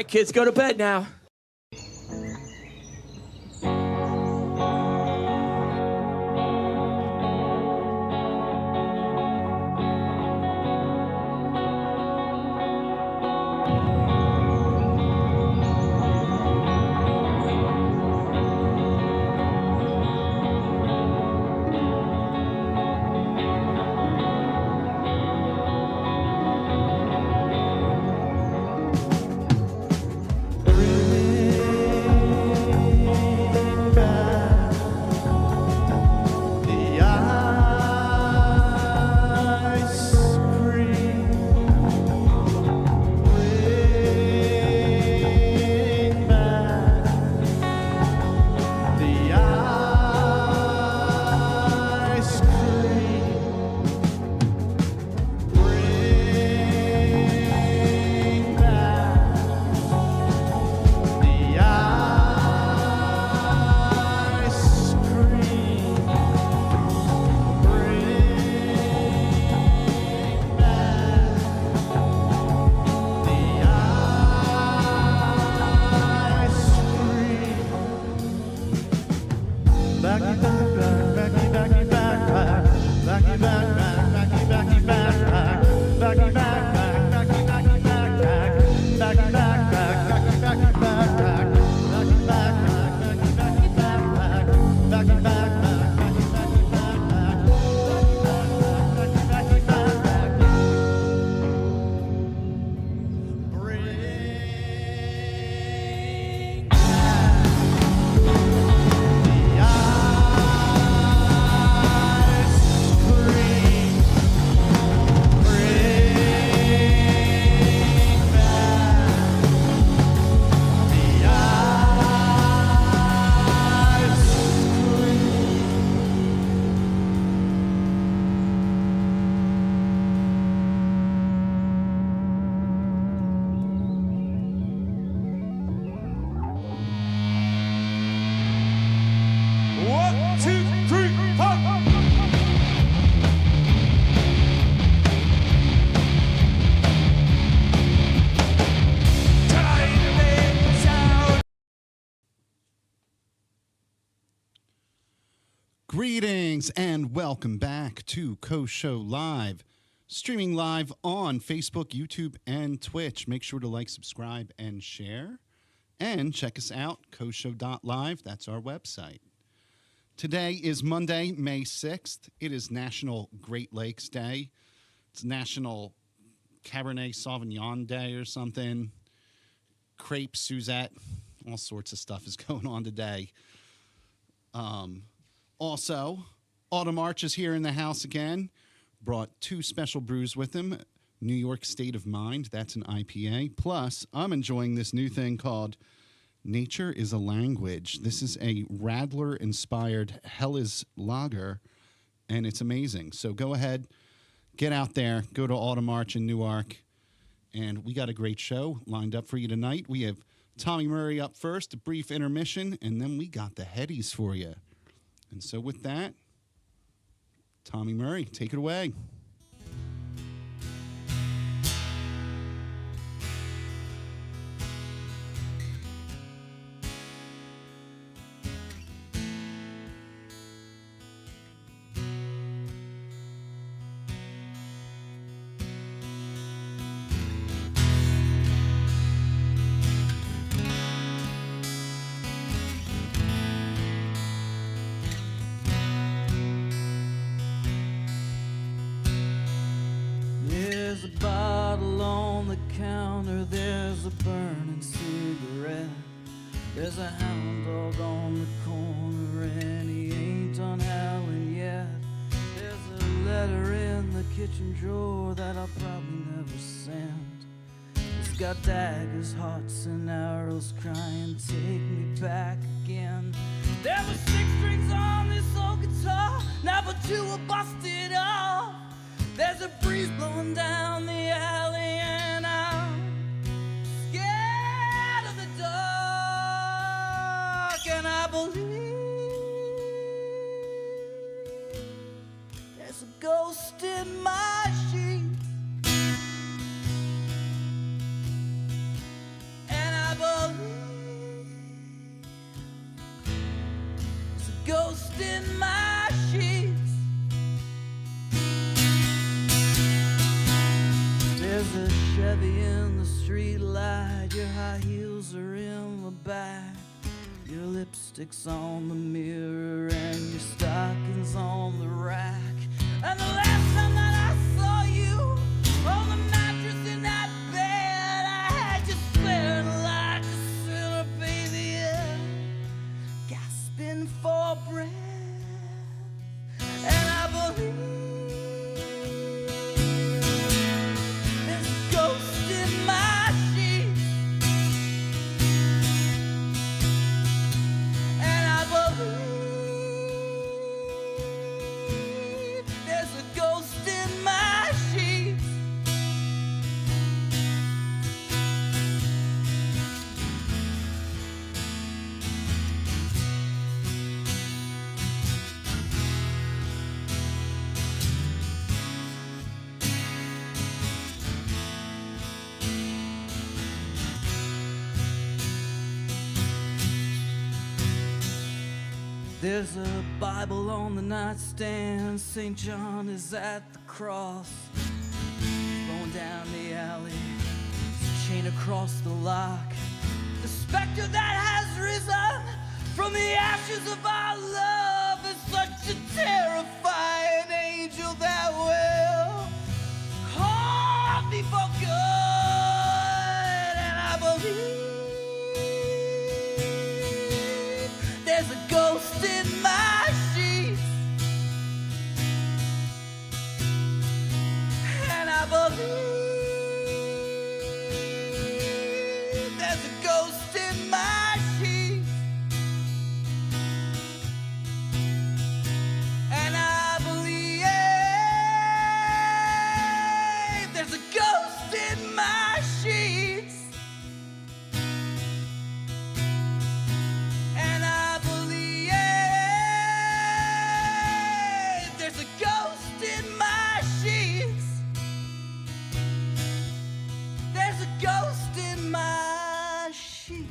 right, kids, go to bed now. Greetings and welcome back to KOH Live, streaming live on Facebook, YouTube, and Twitch. Make sure to like, subscribe, and share. And check us out, kohshow.live. That's our website. Today is Monday, May 6th. It is National Great Lakes Day. It's National Cabernet Sauvignon Day or something. Crepe Suzette. All sorts of stuff is going on today. Also, Autumn Arch is here in the house again. Brought two special brews with him. New York State of Mind, that's an IPA. Plus, I'm enjoying this new thing called Nature is a Language. This is a Radler-inspired Helles lager, and it's amazing. So go ahead, get out there, go to Autumn Arch in Newark, and we got a great show lined up for you tonight. We have Tommy Murray up first, a brief intermission, and then we got the Headies for you. And so with that, Tommy Murray, take it away. There's a bottle on the counter, there's a burning cigarette. There's a hound dog on the corner and he ain't done howling yet. There's a letter in the kitchen drawer that I'll probably never send. It's got daggers, hearts and arrows crying, take me back again. There were 6 strings on this old guitar, now but 2 are busted off. There's a breeze blowing down the alley and I'm scared of the dark. And I believe there's a ghost in my sheets. And in my sheets. There's a Chevy in the street light. Your high heels are in the back. Your lipstick's on the mirror and your stocking's on the rack. And the last time that I saw you on the mattress in that bed, I had you staring like a sinner, baby, yeah, gasping for breath. And I believe there's a ghost in my sheets. And I believe there's a ghost in my sheets. There's a Bible on the nightstand. St. John is at the cross. Going down the alley, there's a chain across the lock. The specter that has risen from the ashes of our love is such a terrifying angel that will call me for good. And I believe there's a ghost in my sheets. And I believe there's a ghost in my sheets. And I believe there's a ghost in my sheets. And I believe there's a ghost in my sheets. There's a ghost in my sheets.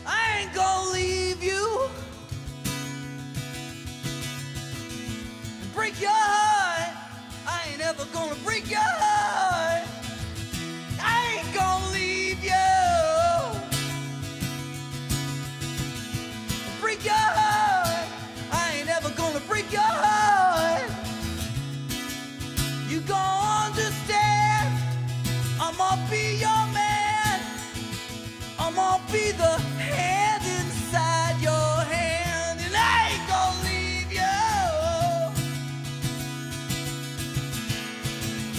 I ain't gonna leave you and break your heart. I ain't ever gonna break your heart. I ain't gonna leave you and break your heart. I ain't ever gonna break your heart. You gon' understand. I'm gonna be your man. I'm gonna be the hand inside your hand. And I ain't gonna leave you.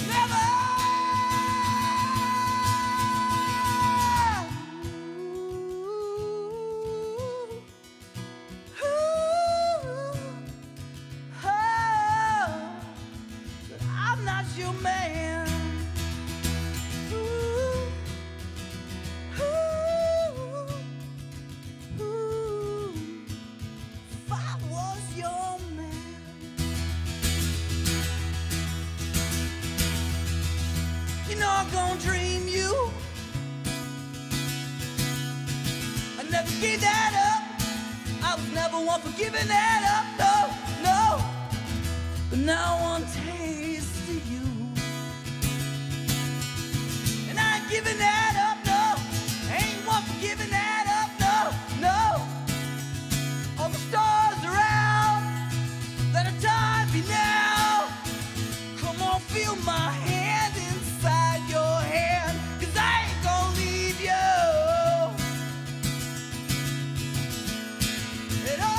Never. But I'm not your man. If I was your man. You know I'm gonna dream you. I never gave that up. I was never one for giving that up. No, no. But now I'm tasting you. And I ain't giving that up, no. Ain't one for giving that up, no, no. All the stars around, let a time be now. Come on, feel my hand inside your hand. 'Cause I ain't gonna leave you at all.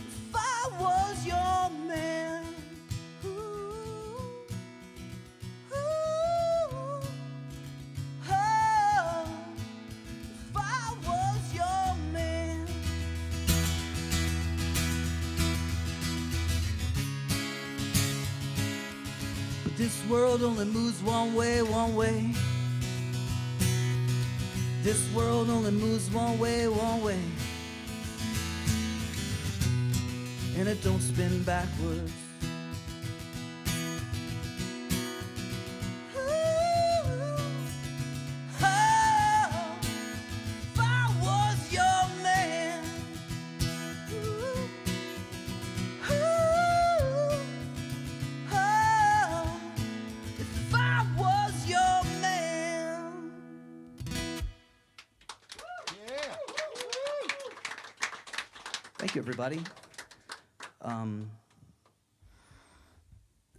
If I was your man. If I was your man. But this world only moves one way, one way. This world only moves one way, and it don't spin backwards. Thank you, everybody.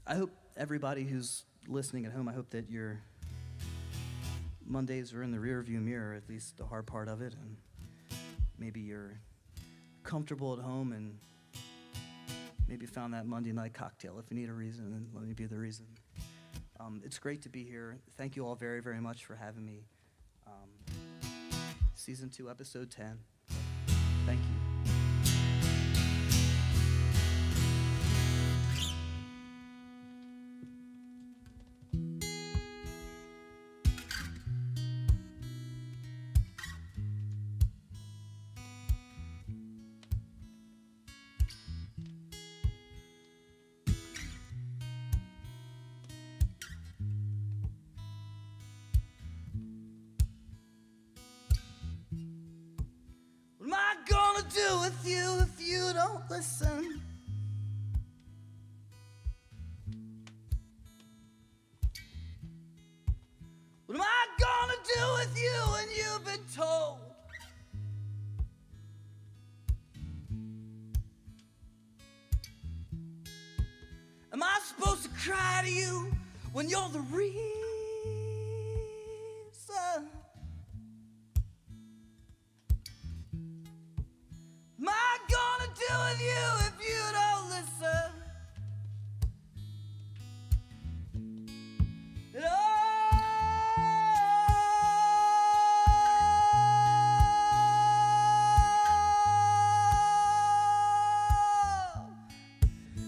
I hope everybody who's listening at home, I hope that your Mondays are in the rearview mirror, at least the hard part of it, and maybe you're comfortable at home and maybe found that Monday night cocktail. If you need a reason, then let me be the reason. It's great to be here. Thank you all very, very much for having me. Season 2, episode 10. Thank you. What am I gonna do with you if you don't listen? What am I gonna do with you when you've been told? Am I supposed to cry to you when you're the reason? Am I gonna do with you if you don't listen?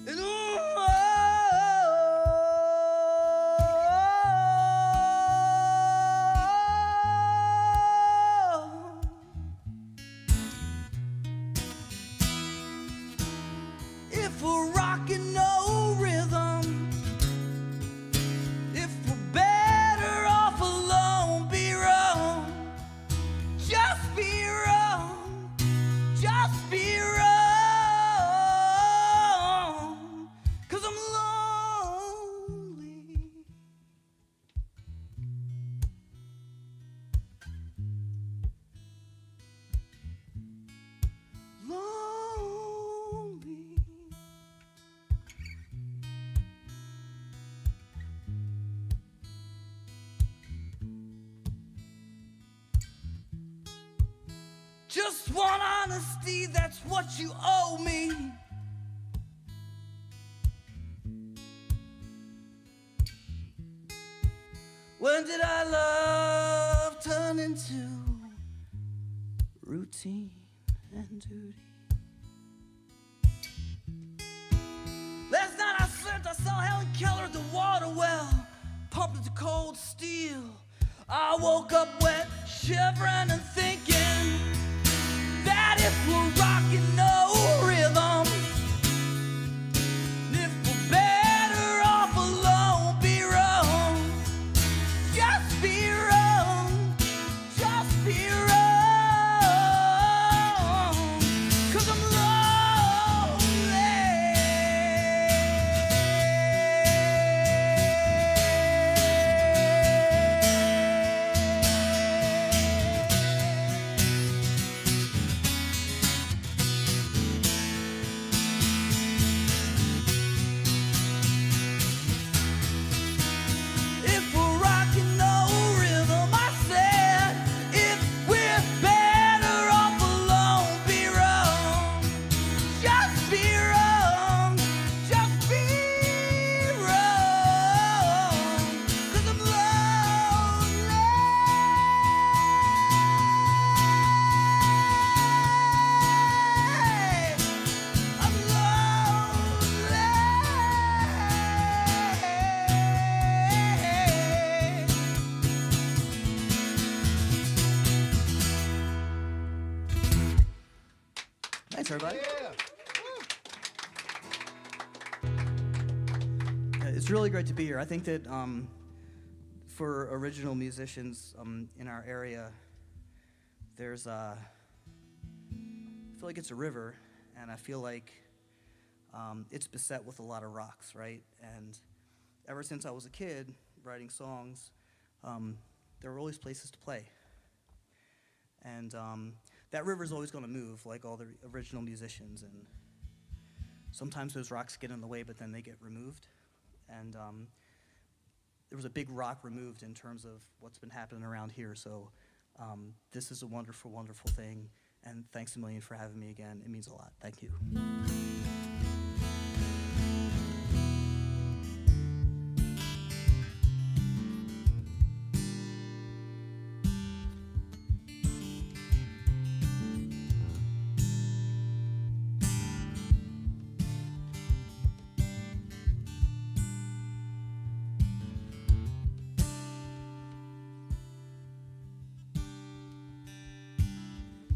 And if we're rocking no rhythm, if we're better off alone, be wrong, just be wrong, just be wrong, 'cause I'm lonely. Lonely. Just want honesty, that's what you owe me. When did our love turn into routine and duty? Last night I slept, I saw Helen Keller at the water well, pumped into cold steel. I woke up wet, shivering and thinking that if we're rocking no rhythm, and if we're better off alone, be wrong, just be wrong, just be wrong, 'cause I'm if we're rocking no rhythm, Thanks, everybody. It's really great to be here. I think that for original musicians in our area, there's I feel like it's a river, and I feel like it's beset with a lot of rocks, right? And ever since I was a kid writing songs, there were always places to play. And that river's always going to move, like all the original musicians. And sometimes those rocks get in the way, but then they get removed. And there was a big rock removed in terms of what's been happening around here. So this is a wonderful, wonderful thing. And thanks a million for having me again. It means a lot. Thank you.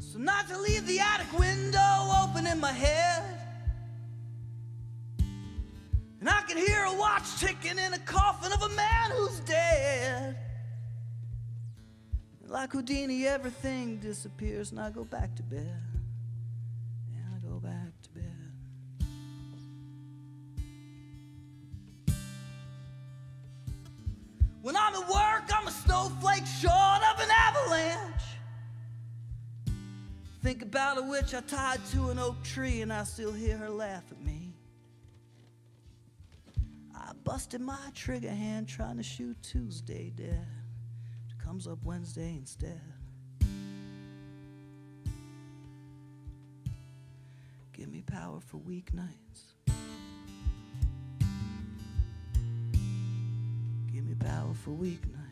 So not to leave the attic window open in my head, and I can hear a watch ticking in a coffin of a man who's dead. And like Houdini, everything disappears, and I go back to bed. And I go back to bed. When I'm at work, I'm a snowflake short of an avalanche. Think about a witch I tied to an oak tree, and I still hear her laugh at me. I busted my trigger hand trying to shoot Tuesday dead. It comes up Wednesday instead. Give me power for weeknights. Give me power for weeknights.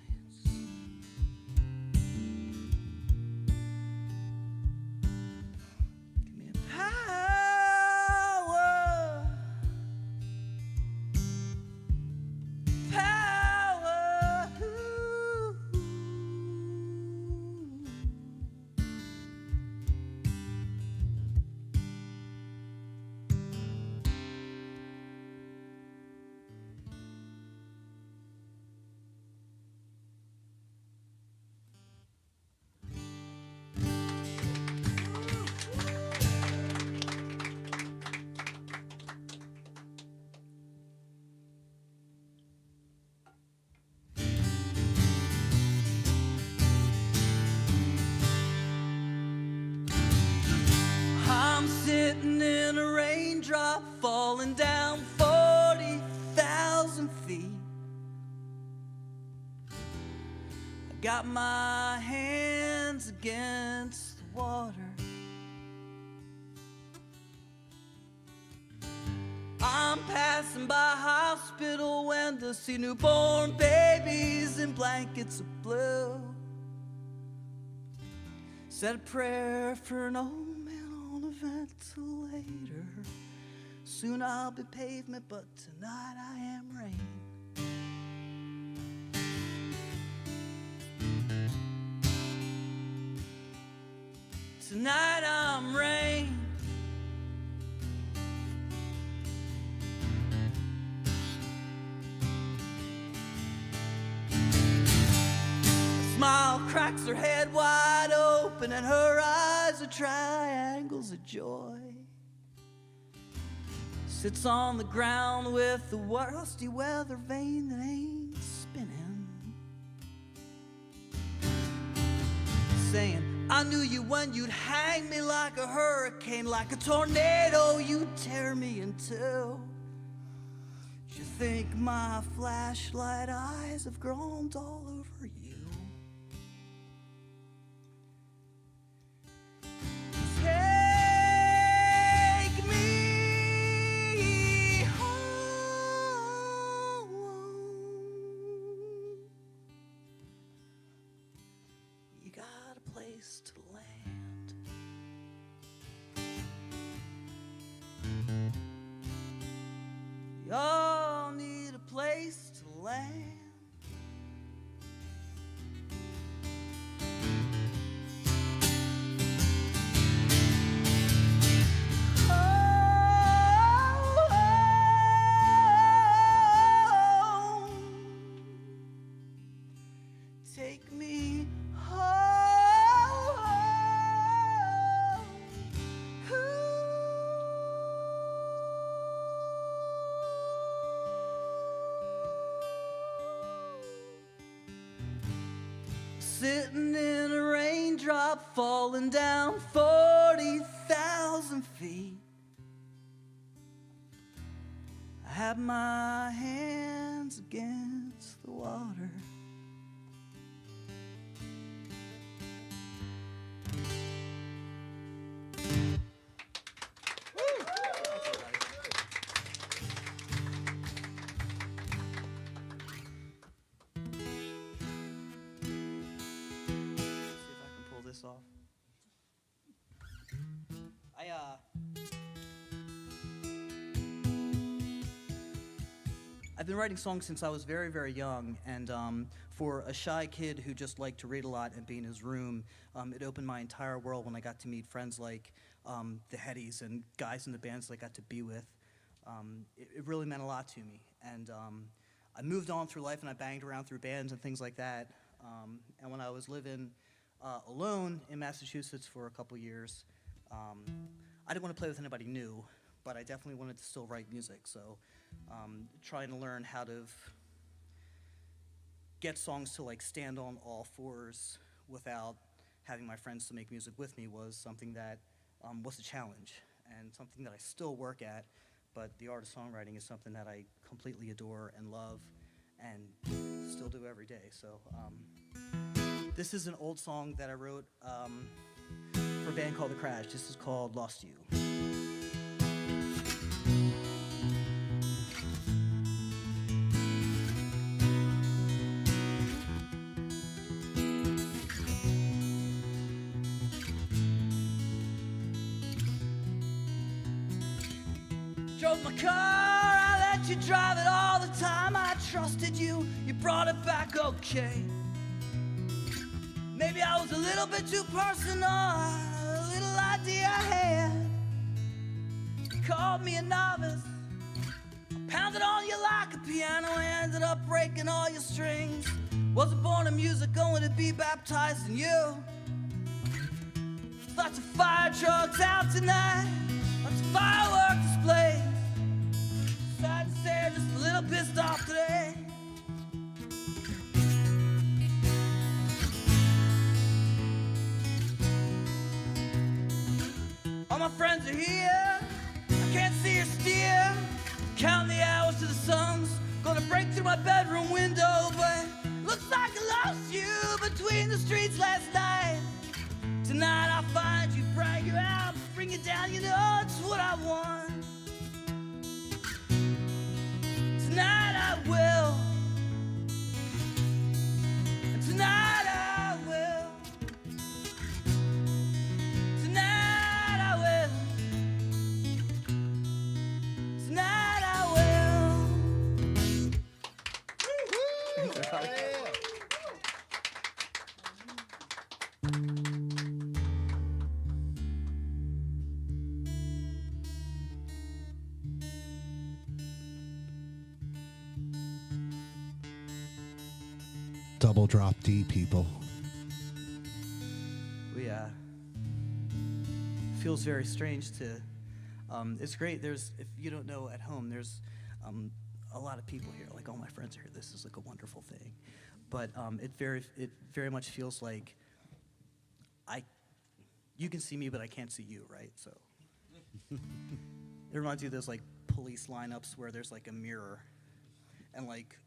Sitting in a raindrop falling down 40,000 feet. I got my hands against the water. I'm passing by a hospital when to see newborn babies in blankets of blue. Said a prayer for an old ventilator. Soon I'll be pavement, but tonight I am rain. Tonight I'm rain. A smile cracks her head wide open, and her eyes are triangles of joy. Sits on the ground with the rusty weather vane that ain't spinning, saying, I knew you when you'd hang me like a hurricane, like a tornado you'd tear me in two. You think my flashlight eyes have grown all over you? Take me home. You got a place to land. Y'all need a place to land. Take me home. Sitting in a raindrop falling down 40,000 feet. I have my hands against the water. Off. I've been writing songs since I was very, very young, and for a shy kid who just liked to read a lot and be in his room, it opened my entire world when I got to meet friends like the Headies and guys in the bands that I got to be with. It really meant a lot to me, and I moved on through life and I banged around through bands and things like that, and when I was living alone in Massachusetts for a couple years. I didn't want to play with anybody new, but I definitely wanted to still write music, so trying to learn how to get songs to like stand on all fours without having my friends to make music with me was something that was a challenge and something that I still work at, but the art of songwriting is something that I completely adore and love and still do every day. So. This is an old song that I wrote for a band called The Crash. This is called Lost You. Drove my car, I let you drive it all the time. I trusted you, you brought it back okay. Maybe I was a little bit too personal, a little idea I had. You called me a novice, I pounded on you like a piano, I ended up breaking all your strings. Wasn't born in music, going to be baptized in you. Lots of fire trucks out tonight, lots of firework displays. Sad to say, I'm just a little pissed off today. All my friends are here, I can't see or steer. Count the hours to the sun's gonna break through my bedroom window, but looks like I lost you between the streets last night. Tonight I'll find you, drag you out, bring you down, you know it's what I want. Tonight I will, and tonight I will. Tonight I will. Tonight I will. Double drop D, people. Feels very strange to. It's great. There's, if you don't know at home, there's a lot of people here. Like all my friends are here. This is like a wonderful thing, but it very much feels like you can see me, but I can't see you, right? So it reminds you of those like police lineups where there's like a mirror, and like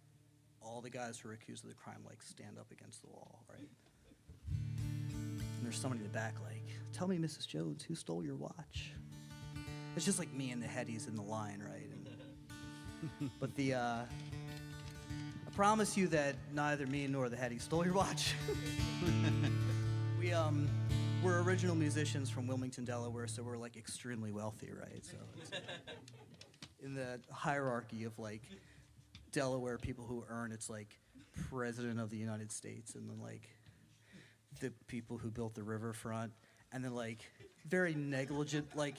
all the guys who are accused of the crime like stand up against the wall, right? And there's somebody in the back like, tell me, Mrs. Jones, who stole your watch? It's just like me and the Headies in the line, right? And, but I promise you that neither me nor the Headies stole your watch. We're original musicians from Wilmington, Delaware, so we're like extremely wealthy, right? So it's, in the hierarchy of like Delaware people who earn, it's like President of the United States, and then like the people who built the riverfront, and then like very negligent, like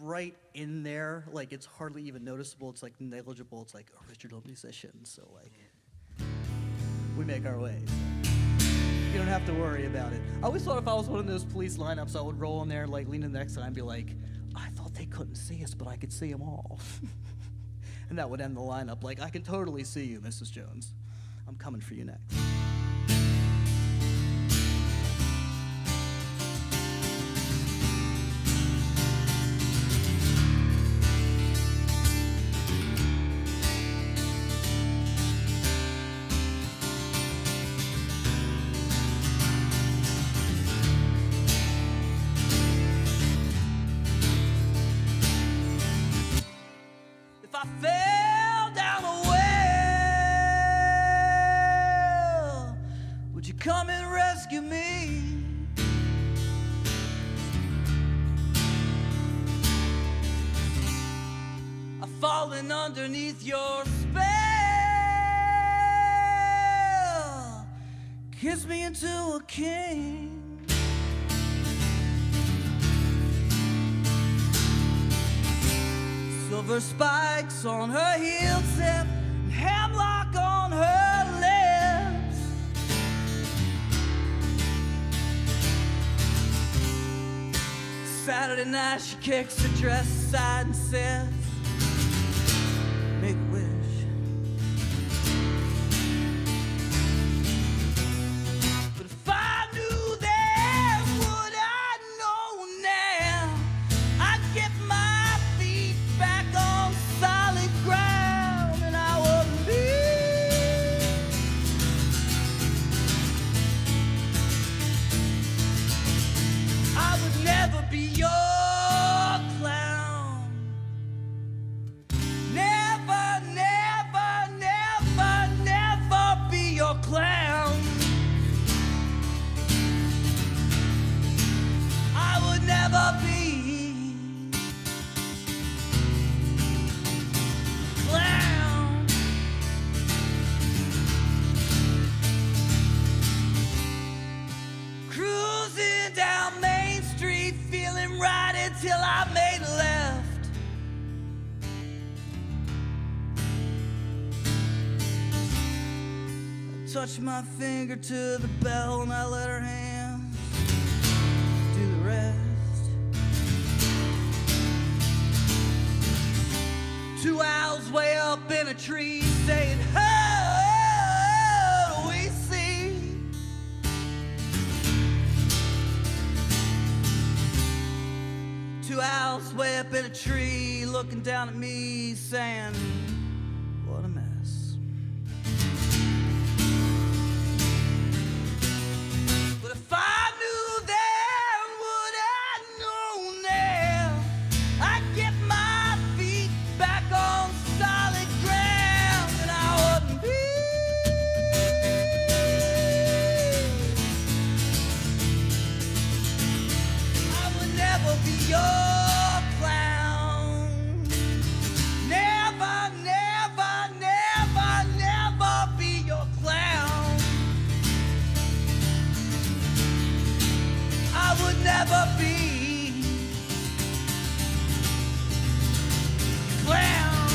right in there, like it's hardly even noticeable. It's like negligible. It's like original musicians. So like we make our way. So. You don't have to worry about it. I always thought if I was one of those police lineups, I would roll in there and like lean in the next side and be like, I thought they couldn't see us, but I could see them all. And that would end the lineup. Like, I can totally see you, Mrs. Jones. I'm coming for you next. If I fell down a well, would you come and rescue me? I've fallen underneath your spell. Kiss me into a king. Silver spikes on her heel tip, and hemlock on her lips. Saturday night she kicks her dress aside and says, make a wish. But if I knew then what I know now, I'd get my feet back on solid ground, and I wouldn't be. I would never be your clown. Never, never, never, never be your clown. I would never be clown. Cruising down Main Street, feeling right until I made a left. I touched my finger to the bell and I let her hands do the rest. 2 owls way up in a tree saying, "Oh, we see." Two owls way up in a tree looking down at me saying, what a mess. But if I knew then what I know now, I'd get my feet back on solid ground, and I wouldn't be. I would never be your clown. Never, never, never, never be your clown. I would never be clown.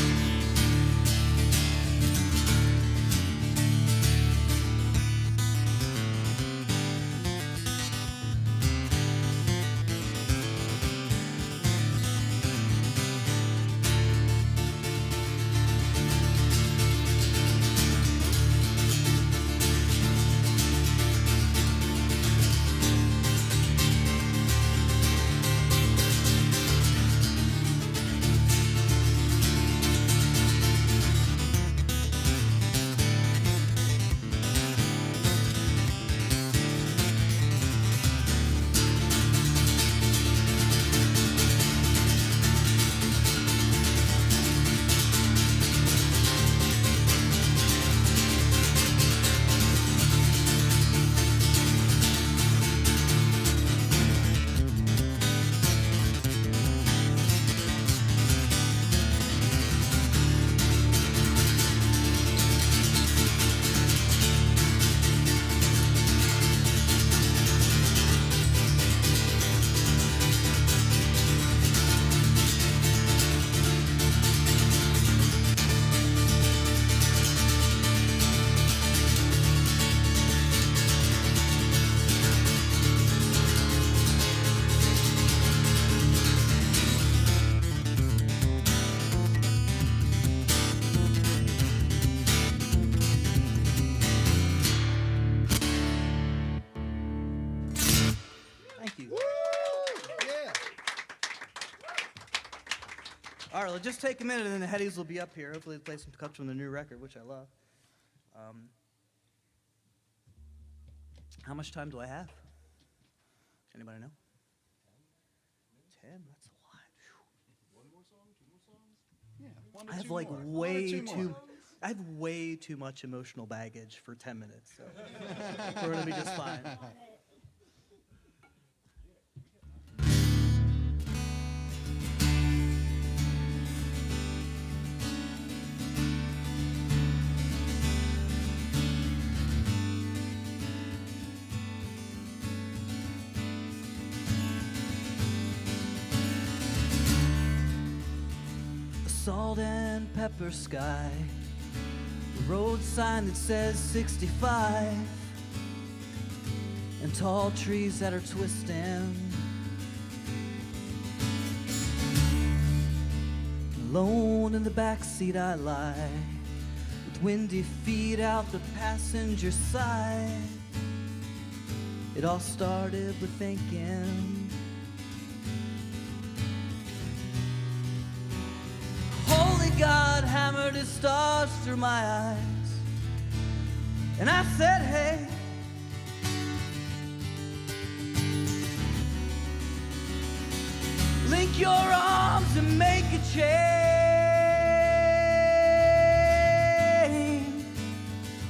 Thank you. Yeah. All right, let's just take a minute, and then the Headies will be up here. Hopefully, play some cuts from the new record, which I love. How much time do I have? Anybody know? 10? That's a lot. One more song? 2 more songs? Yeah. One or I have two like more. way One or two more. too. I have way too much emotional baggage for 10 minutes, so we're gonna be just fine. A salt and pepper sky. Road sign that says 65, and tall trees that are twisting. Alone in the back seat I lie, with windy feet out the passenger side. It all started with thinking, holy God hammered his stars through my eyes, and I said, hey, link your arms and make a chain,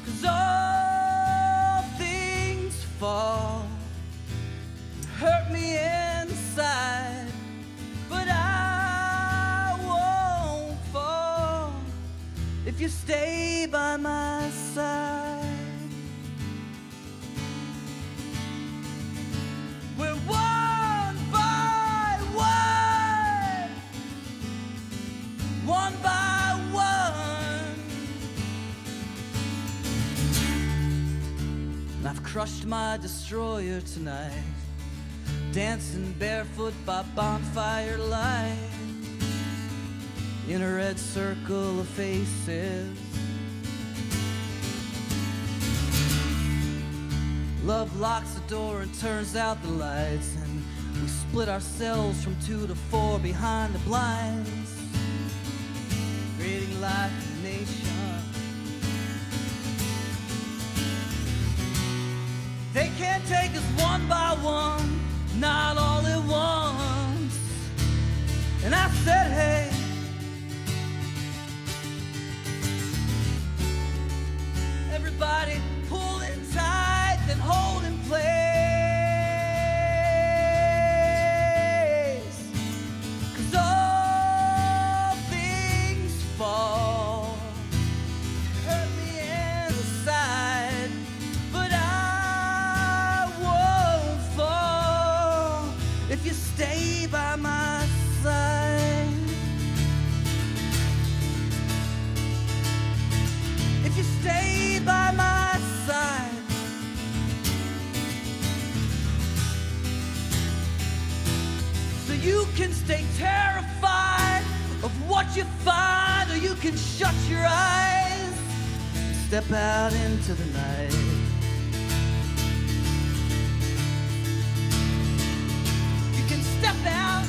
'cause all things fall, hurt me inside, but I won't fall if you stay by my side. We're one by one, and I've crushed my destroyer tonight, dancing barefoot by bonfire light, in a red circle of faces. Love locks the door and turns out the lights, and we split ourselves from 2 to 4 behind the blinds, creating life in the nation. They can't take us one by one, not all at once. And I said, hey, everybody pulling tight and holding place, 'cause all things fall, hurt me inside, but I won't fall if you stay by my side. If you stay by my side. So you can stay terrified of what you find, or you can shut your eyes and step out into the night. You can step out,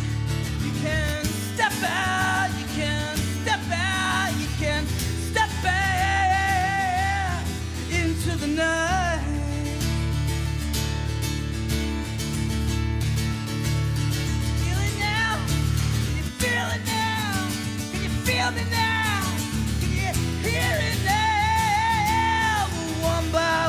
you can step out, you can step out, you can step out into the night. Feel it now? Can you feel it now? Can you feel me now? Can you hear it now? One by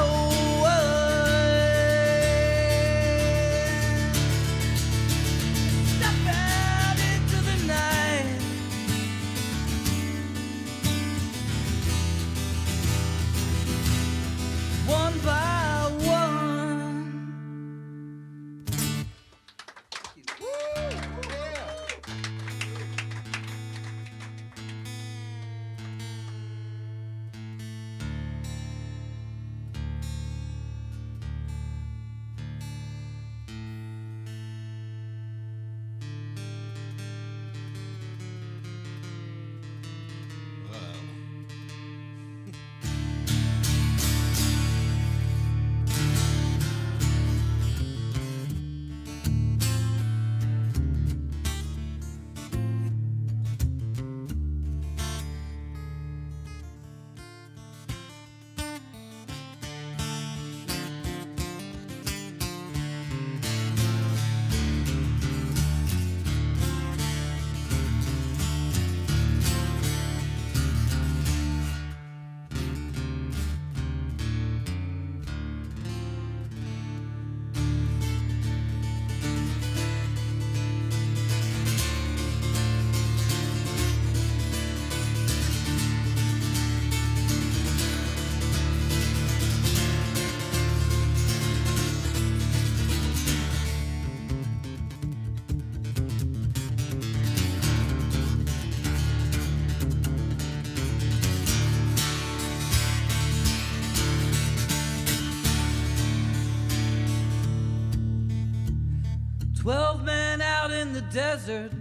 12 men out in the desert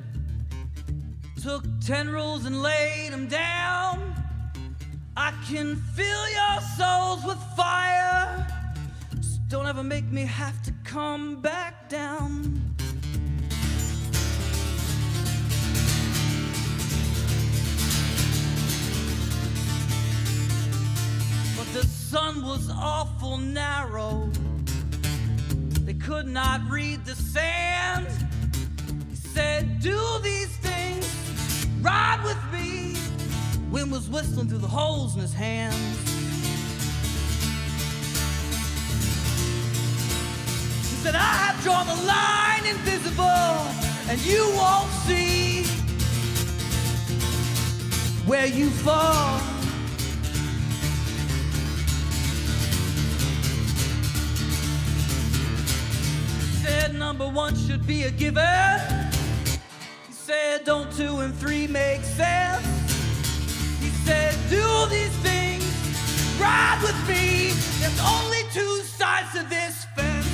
took 10 rules and laid them down. I can fill your souls with fire. Just don't ever make me have to come back down. But the sun was awful narrow. They could not read the sand. He said, do these things, ride with me. Wind was whistling through the holes in his hands. He said, I have drawn the line invisible, and you won't see where you fall. Said number one should be a given. He said don't 2 and 3 make sense. He said do these things, ride with me. There's only 2 sides to this fence.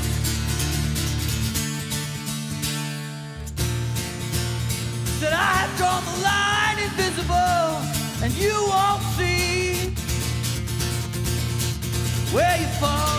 Said I have drawn the line invisible, and you won't see where you fall.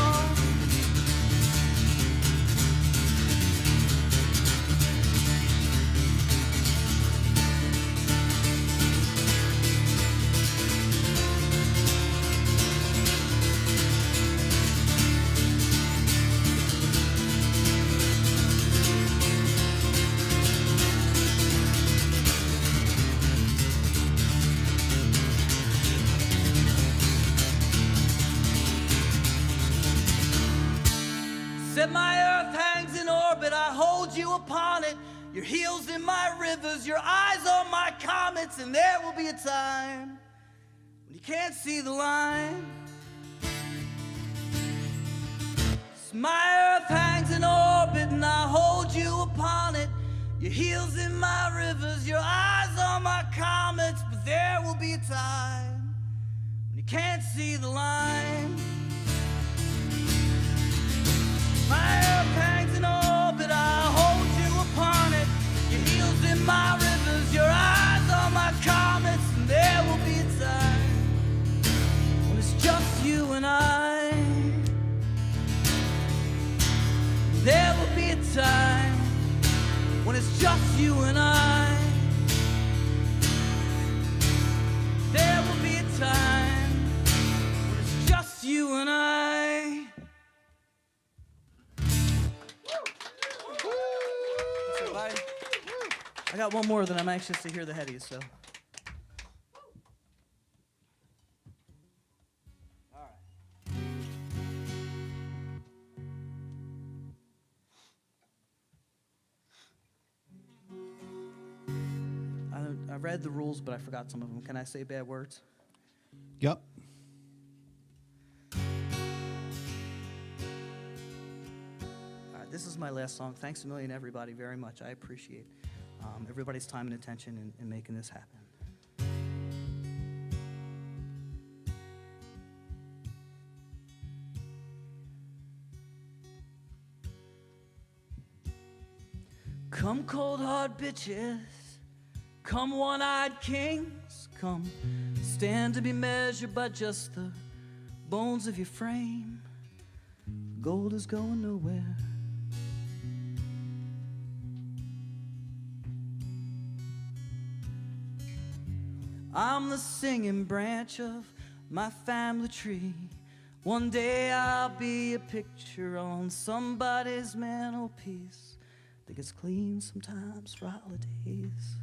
Said my earth hangs in orbit, I hold you upon it. Your heels in my rivers, your eyes on my comets. And there will be a time when you can't see the line. So my earth hangs in orbit and I hold you upon it. Your heels in my rivers, your eyes on my comets. But there will be a time when you can't see the line. My earth hangs in orbit, I hold you upon it. Your heels in my rivers, your eyes on my comets. And there will be a time when it's just you and I. There will be a time when it's just you and I. There will be a time when it's just you and I. I got one more that I'm anxious to hear the Headies, so. All right. I read the rules, but I forgot some of them. Can I say bad words? Yep. All right, this is my last song. Thanks a million, everybody, very much. I appreciate everybody's time and attention in making this happen. Come cold hard bitches, come one-eyed kings, come stand to be measured by just the bones of your frame. Gold is going nowhere. I'm the singing branch of my family tree. One day I'll be a picture on somebody's mantelpiece that gets clean sometimes for holidays.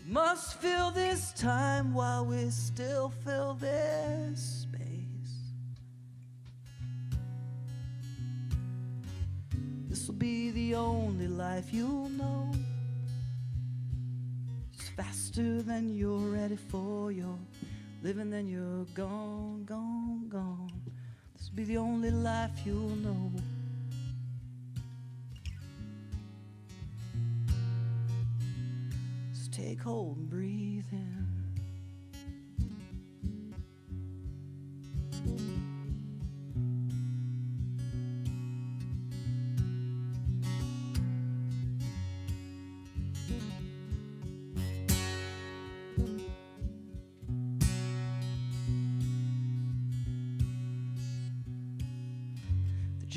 Must fill this time while we still fill this space. This'll be the only life you'll know. It's faster than you're ready for. You're living, then you're gone, gone, gone. This'll be the only life you'll know. Just take hold and breathe in.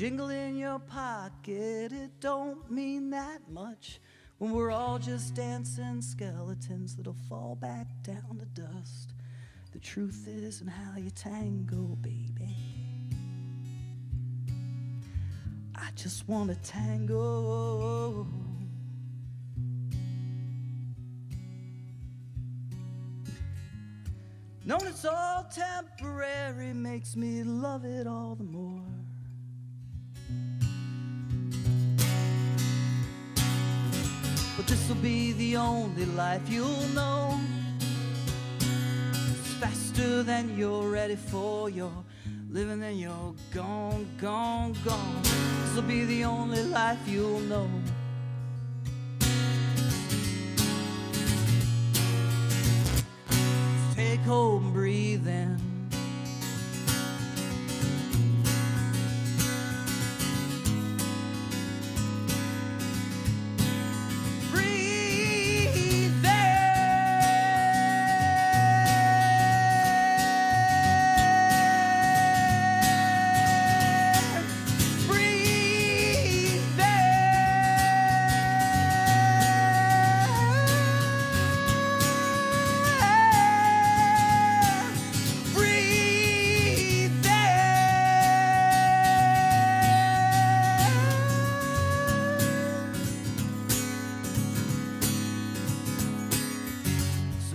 jingle in your pocket, it don't mean that much when we're all just dancing skeletons that'll fall back down to dust. The truth isn't how you tango, baby. I just want to tango. Knowing it's all temporary makes me love it all the more. But this'll be the only life you'll know. It's faster than you're ready for. You're living and you're gone, gone, gone. This'll be the only life you'll know. Take home, breathe in. Breathe in. Breathe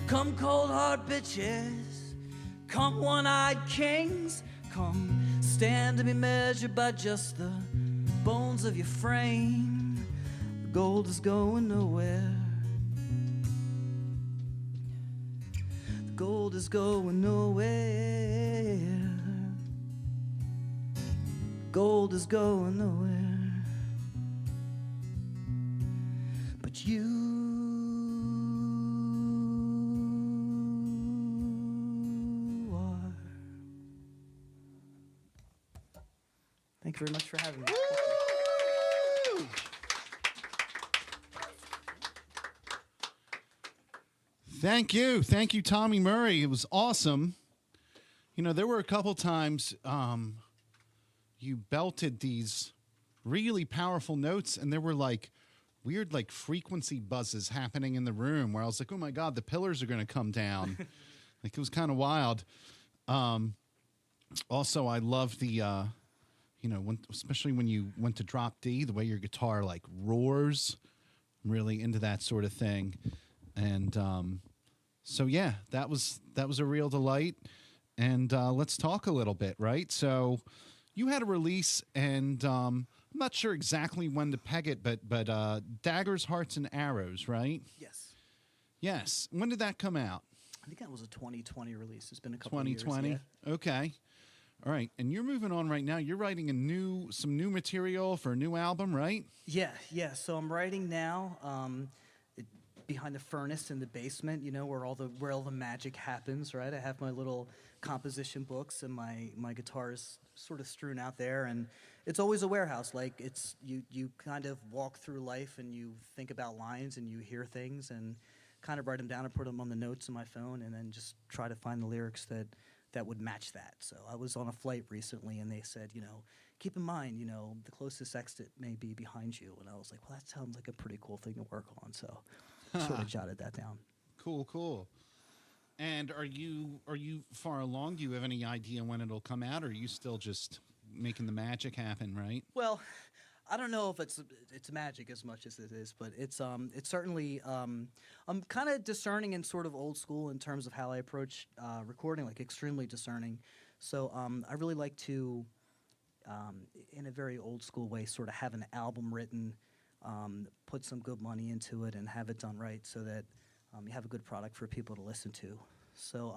Come cold hard bitches, come one-eyed kings, come stand to be measured by just the bones of your frame. The gold is going nowhere. The gold is going nowhere. Gold is going nowhere. But you Thank you very much for having me. Thank you. Thank you, Tommy Murray. It was awesome. You know, there were a couple times you belted these really powerful notes, and there were like weird like frequency buzzes happening in the room where I was like, oh my God, the pillars are going to come down. Like, it was kind of wild. Also, I love the... you know, especially when you went to drop D, the way your guitar like roars, I'm really into that sort of thing. And so yeah, that was a real delight. And let's talk a little bit, right? So you had a release, and I'm not sure exactly when to peg it, but Daggers, Hearts, and Arrows, right? Yes. Yes. When did that come out? I think that was a 2020 release. It's been a couple 2020. of years. Yeah. Okay. All right, and you're moving on right now. You're writing some new material for a new album, right? Yeah. So I'm writing now, behind the furnace in the basement. You know, where all the magic happens, right? I have my little composition books and my guitars sort of strewn out there, and it's always a warehouse. Like, it's you kind of walk through life and you think about lines and you hear things and kind of write them down and put them on the notes in my phone, and then just try to find the lyrics that would match that. So I was on a flight recently, and they said, you know, keep in mind, you know, the closest exit may be behind you. And I was like, well, that sounds like a pretty cool thing to work on. So I sort of jotted that down. Cool. And are you far along? Do you have any idea when it'll come out, or are you still just making the magic happen, right? Well, I don't know if it's magic as much as it is, but it's certainly I'm kind of discerning and sort of old school in terms of how I approach recording, like extremely discerning. So I really like to, in a very old school way, sort of have an album written, put some good money into it, and have it done right, so that you have a good product for people to listen to. So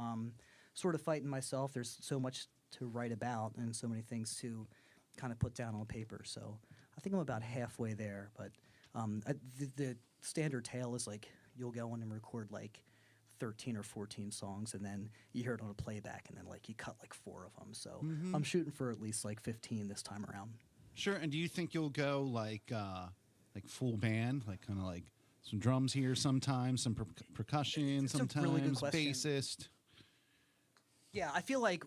sort of fighting myself. There's so much to write about and so many things to kind of put down on paper. So I think I'm about halfway there, but the standard tale is like you'll go in and record like 13 or 14 songs, and then you hear it on a playback, and then like you cut like 4 of them. So I'm shooting for at least like 15 this time around. Sure. And do you think you'll go like full band, like kind of like some drums here sometimes, some percussion It's sometimes, a really good question. bassist? Yeah, I feel like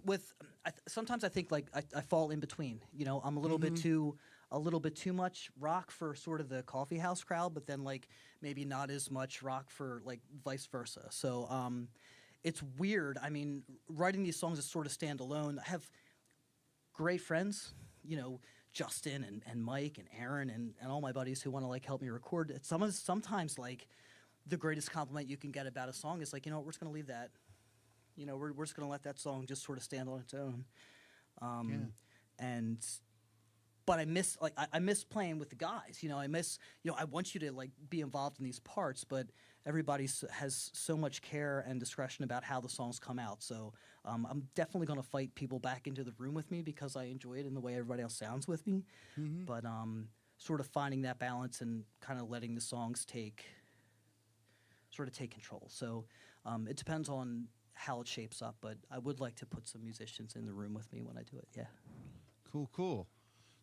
sometimes I think like I fall in between. You know, I'm a little bit too much rock for sort of the coffee house crowd, but then like maybe not as much rock for like vice versa. So it's weird. I mean, writing these songs is sort of standalone. I have great friends, you know, Justin and Mike and Aaron and all my buddies who want to like help me record. Sometimes like the greatest compliment you can get about a song is like, you know what, we're just gonna leave that. You know, we're just gonna let that song just sort of stand on its own. But I miss playing with the guys. You know, I want you to like be involved in these parts, but everybody has so much care and discretion about how the songs come out. So I'm definitely gonna fight people back into the room with me because I enjoy it in the way everybody else sounds with me. But sort of finding that balance and kind of letting the songs take control. So it depends on how it shapes up, but I would like to put some musicians in the room with me when I do it. Yeah. Cool.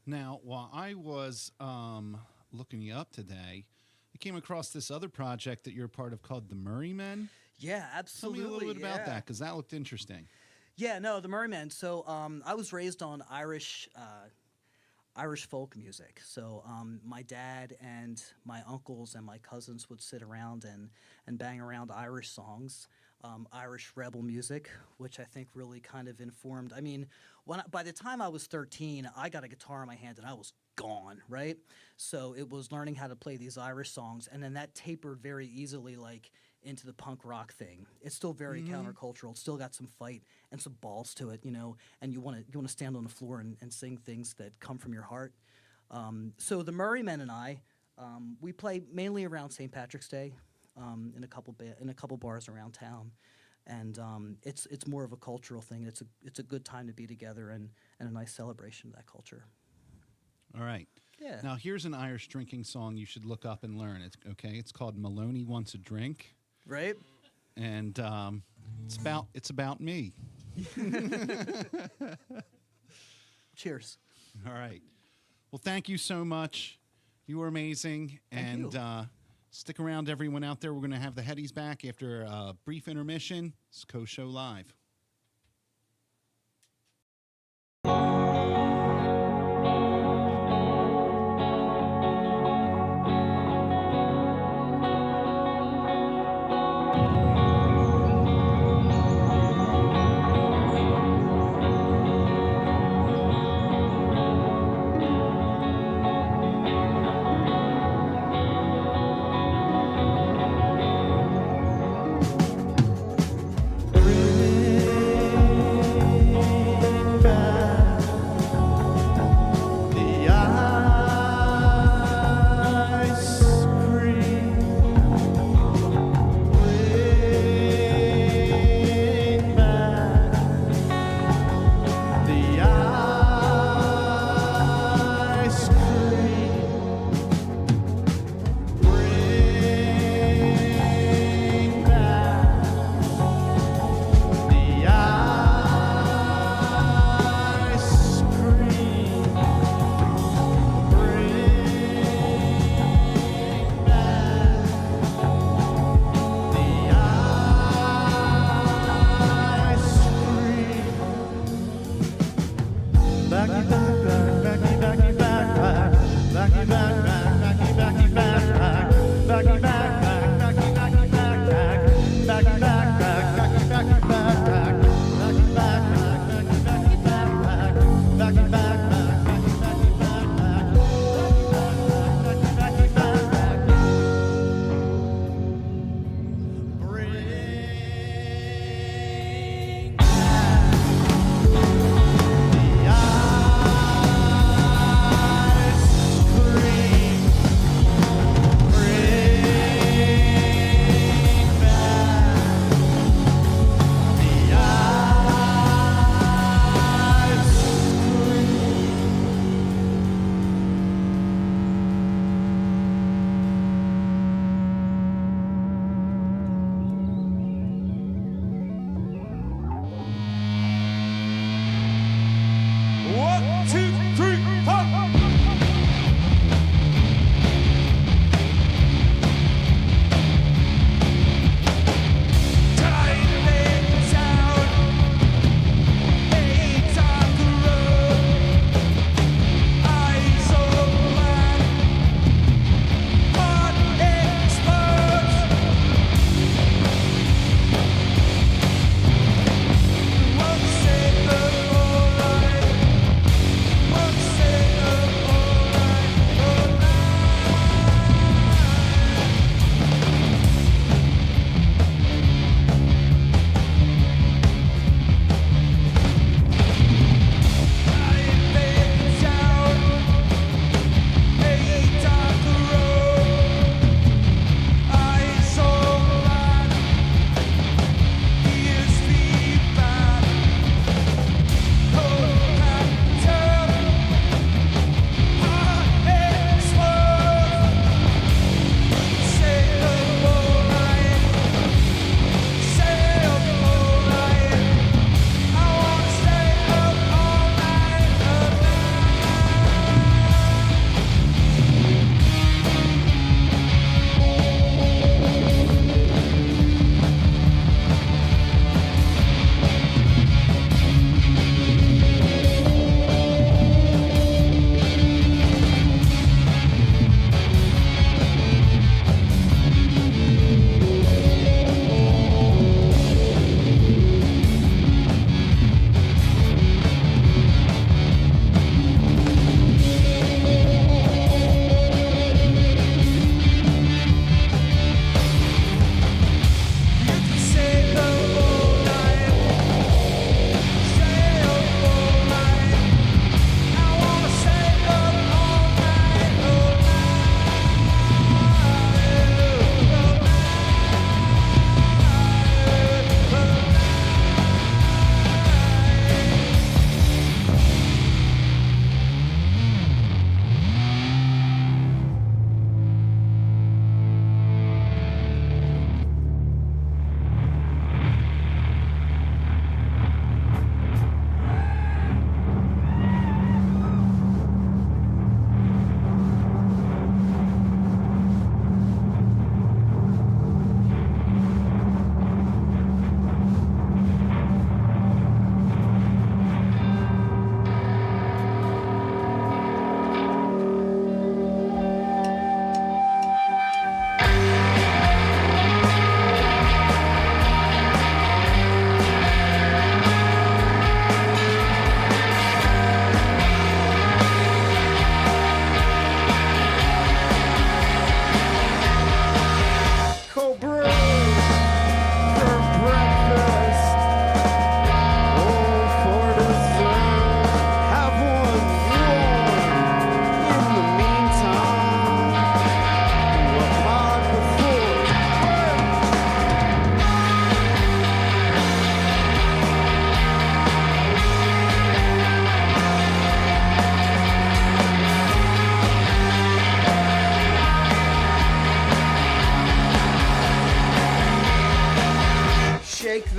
Now, while I was looking you up today, I came across this other project that you're a part of called the Murray Men. Yeah, absolutely. Tell me a little bit about that, because that looked interesting. Yeah, no, the Murray Men. So I was raised on Irish folk music. So my dad and my uncles and my cousins would sit around and bang around Irish songs. Irish rebel music, which I think really kind of informed. I mean, by the time I was 13, I got a guitar in my hand and I was gone, right? So it was learning how to play these Irish songs, and then that tapered very easily, like into the punk rock thing. It's still very countercultural. It's still got some fight and some balls to it, you know. And you want to stand on the floor and sing things that come from your heart. So the Murray Men and I, we play mainly around St. Patrick's Day. In a couple bars around town, and it's more of a cultural thing. It's a good time to be together and a nice celebration of that culture. All right. Yeah. Now here's an Irish drinking song you should look up and learn. It's called Maloney Wants a Drink. Right. And it's about me. Cheers. All right. Well, thank you so much. You were amazing. Thank you. Stick around, everyone out there. We're going to have the Headies back after a brief intermission. It's KOH Show Live.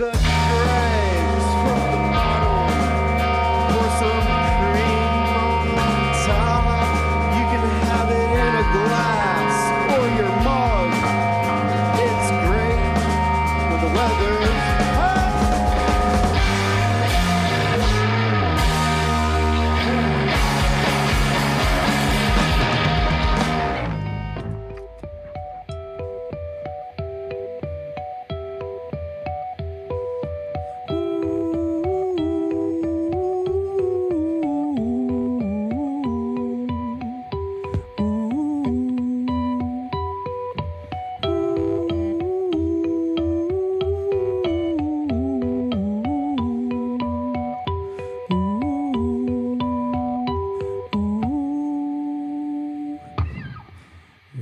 the dregs from the bottle. Pour some cream on top. You can have it in a glass or your mug. It's great when the weather's hot.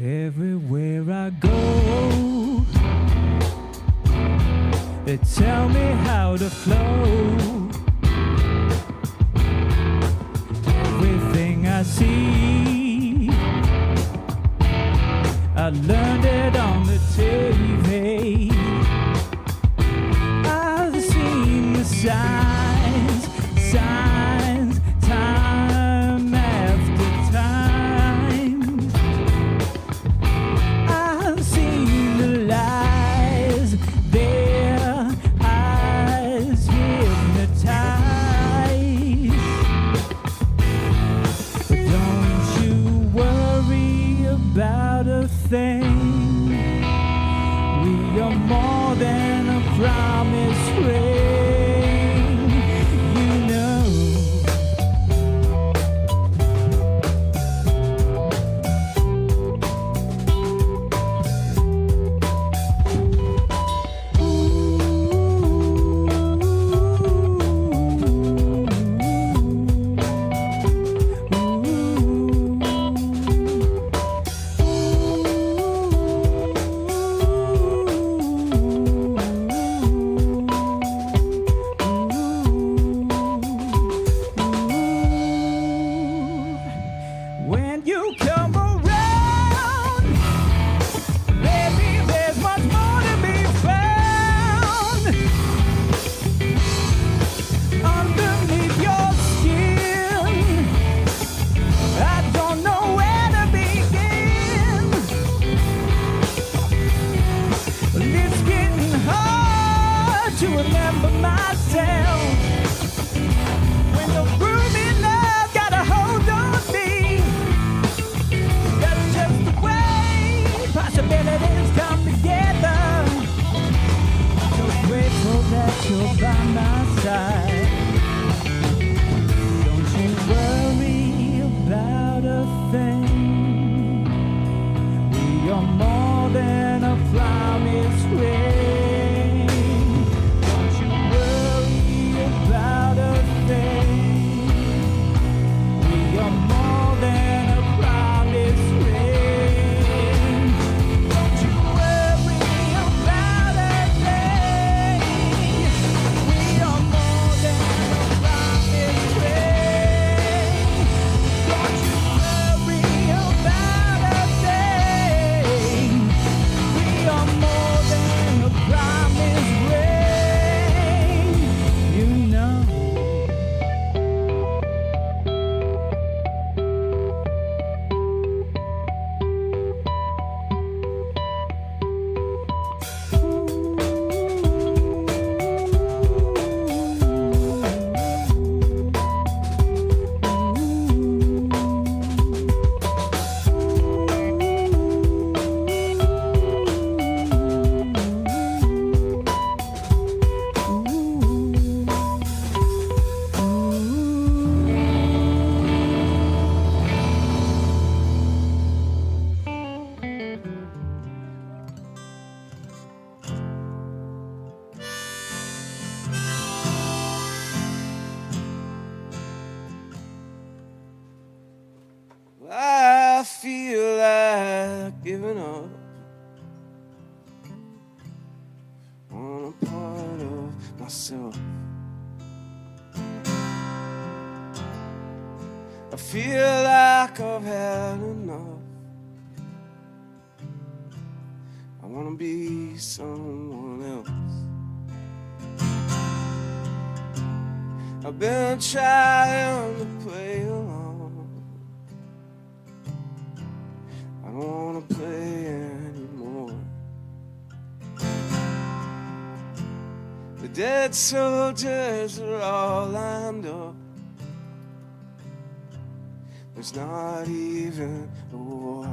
Everywhere I go, they tell me how to flow. Everything I see, I learned it on the TV. I've seen the signs, time after time. I've seen the lies, their eyes hypnotize. But don't you worry about a thing. We are more than a promise ring, you know. When you come around, baby, there's much more to be found. Underneath your skin, I don't know where to begin. It's getting hard to remember myself. When the groovy love got a hold on me, that's just the way possibilities come together. So grateful that you're by my side. Don't you worry about a thing. We are more than a promise ring. Don't you worry about a thing. We are more than a promise ring. Don't you worry about a thing. We are more than a promise ring. Don't you worry about a thing. We are more than a promise ring, you know. I feel like giving up on a part of myself. I feel like I've had enough. I wanna be someone else. I've been trying to play along. I don't wanna play anymore. The dead soldiers are all lined up. There's not even a war.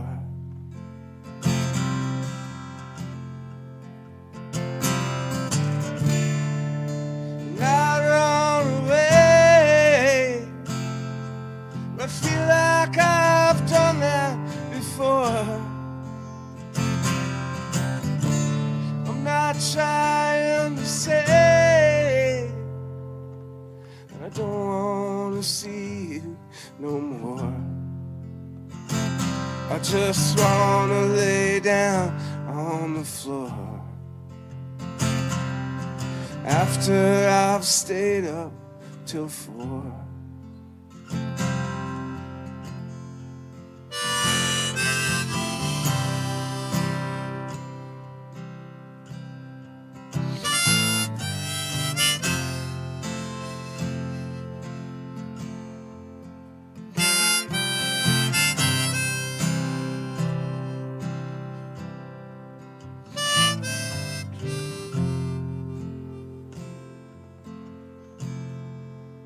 And I run away, but I feel like I've done that before. I'm not trying to say that I don't want to see you no more. I just want to lay down on the floor after I've stayed up till 4.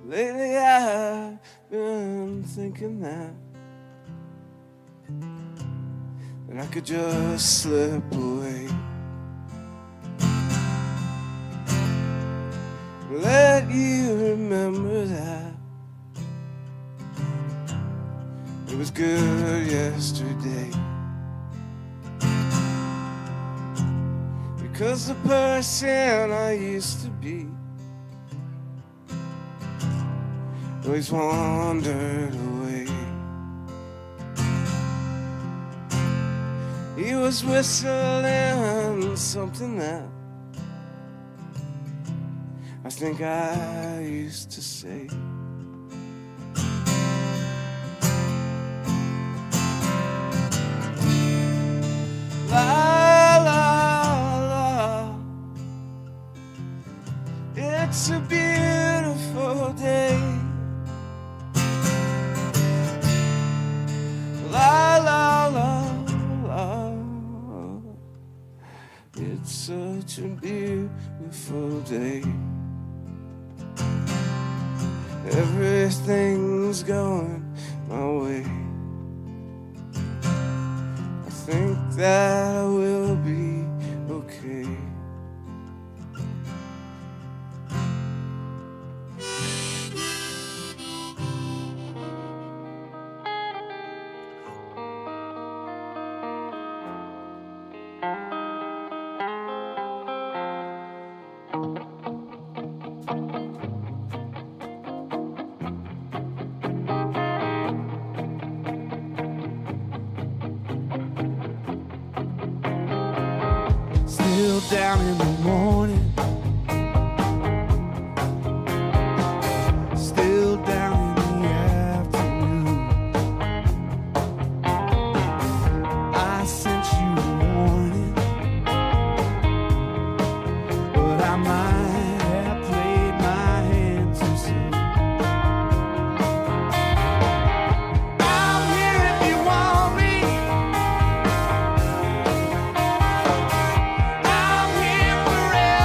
Lately I've been thinking that I could just slip away, let you remember that it was good yesterday. Because the person I used to be always wandered away. He was whistling something that I think I used to say. La la la, it's a beautiful day. La la la la, it's such a beautiful day. Everything's going my way. I think that I will be okay. Still down in the morning, still down in the afternoon. I sent you a warning, but I might have played my hand too soon. I'm here if you want me. I'm here forever.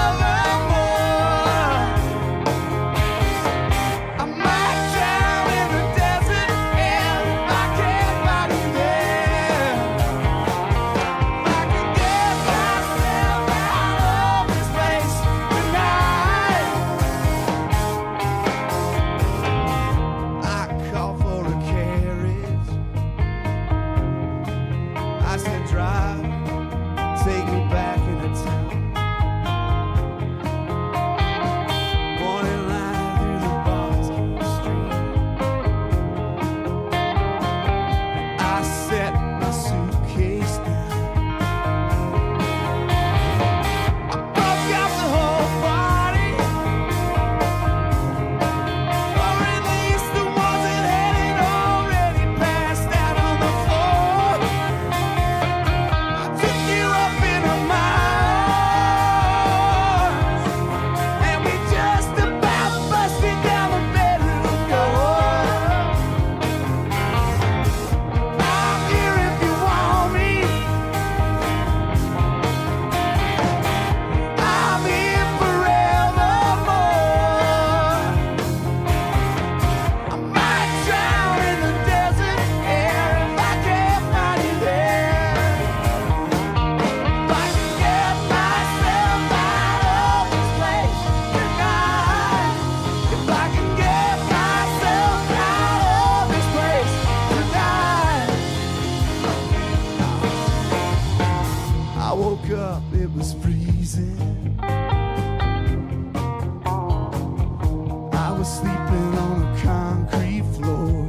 was sleeping on a concrete floor.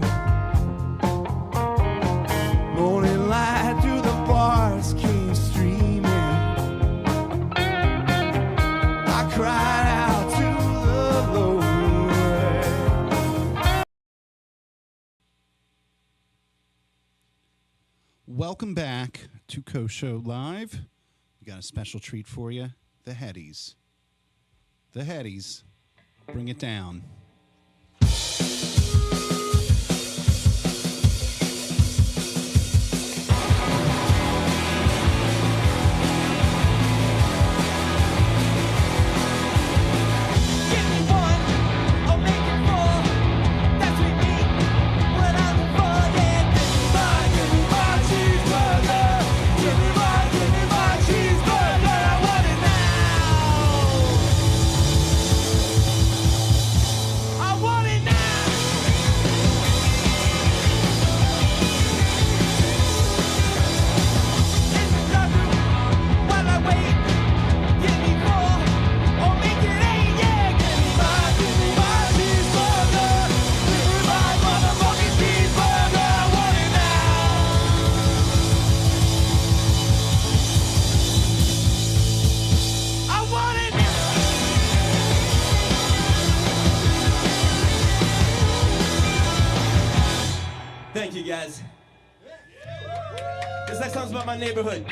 Morning light through the bars came streaming. I cried out to the Lord. Welcome back to KOH Live. We got a special treat for you. The Headies. The Headies. Bring it down. Thank you, guys. This next song's about my neighborhood.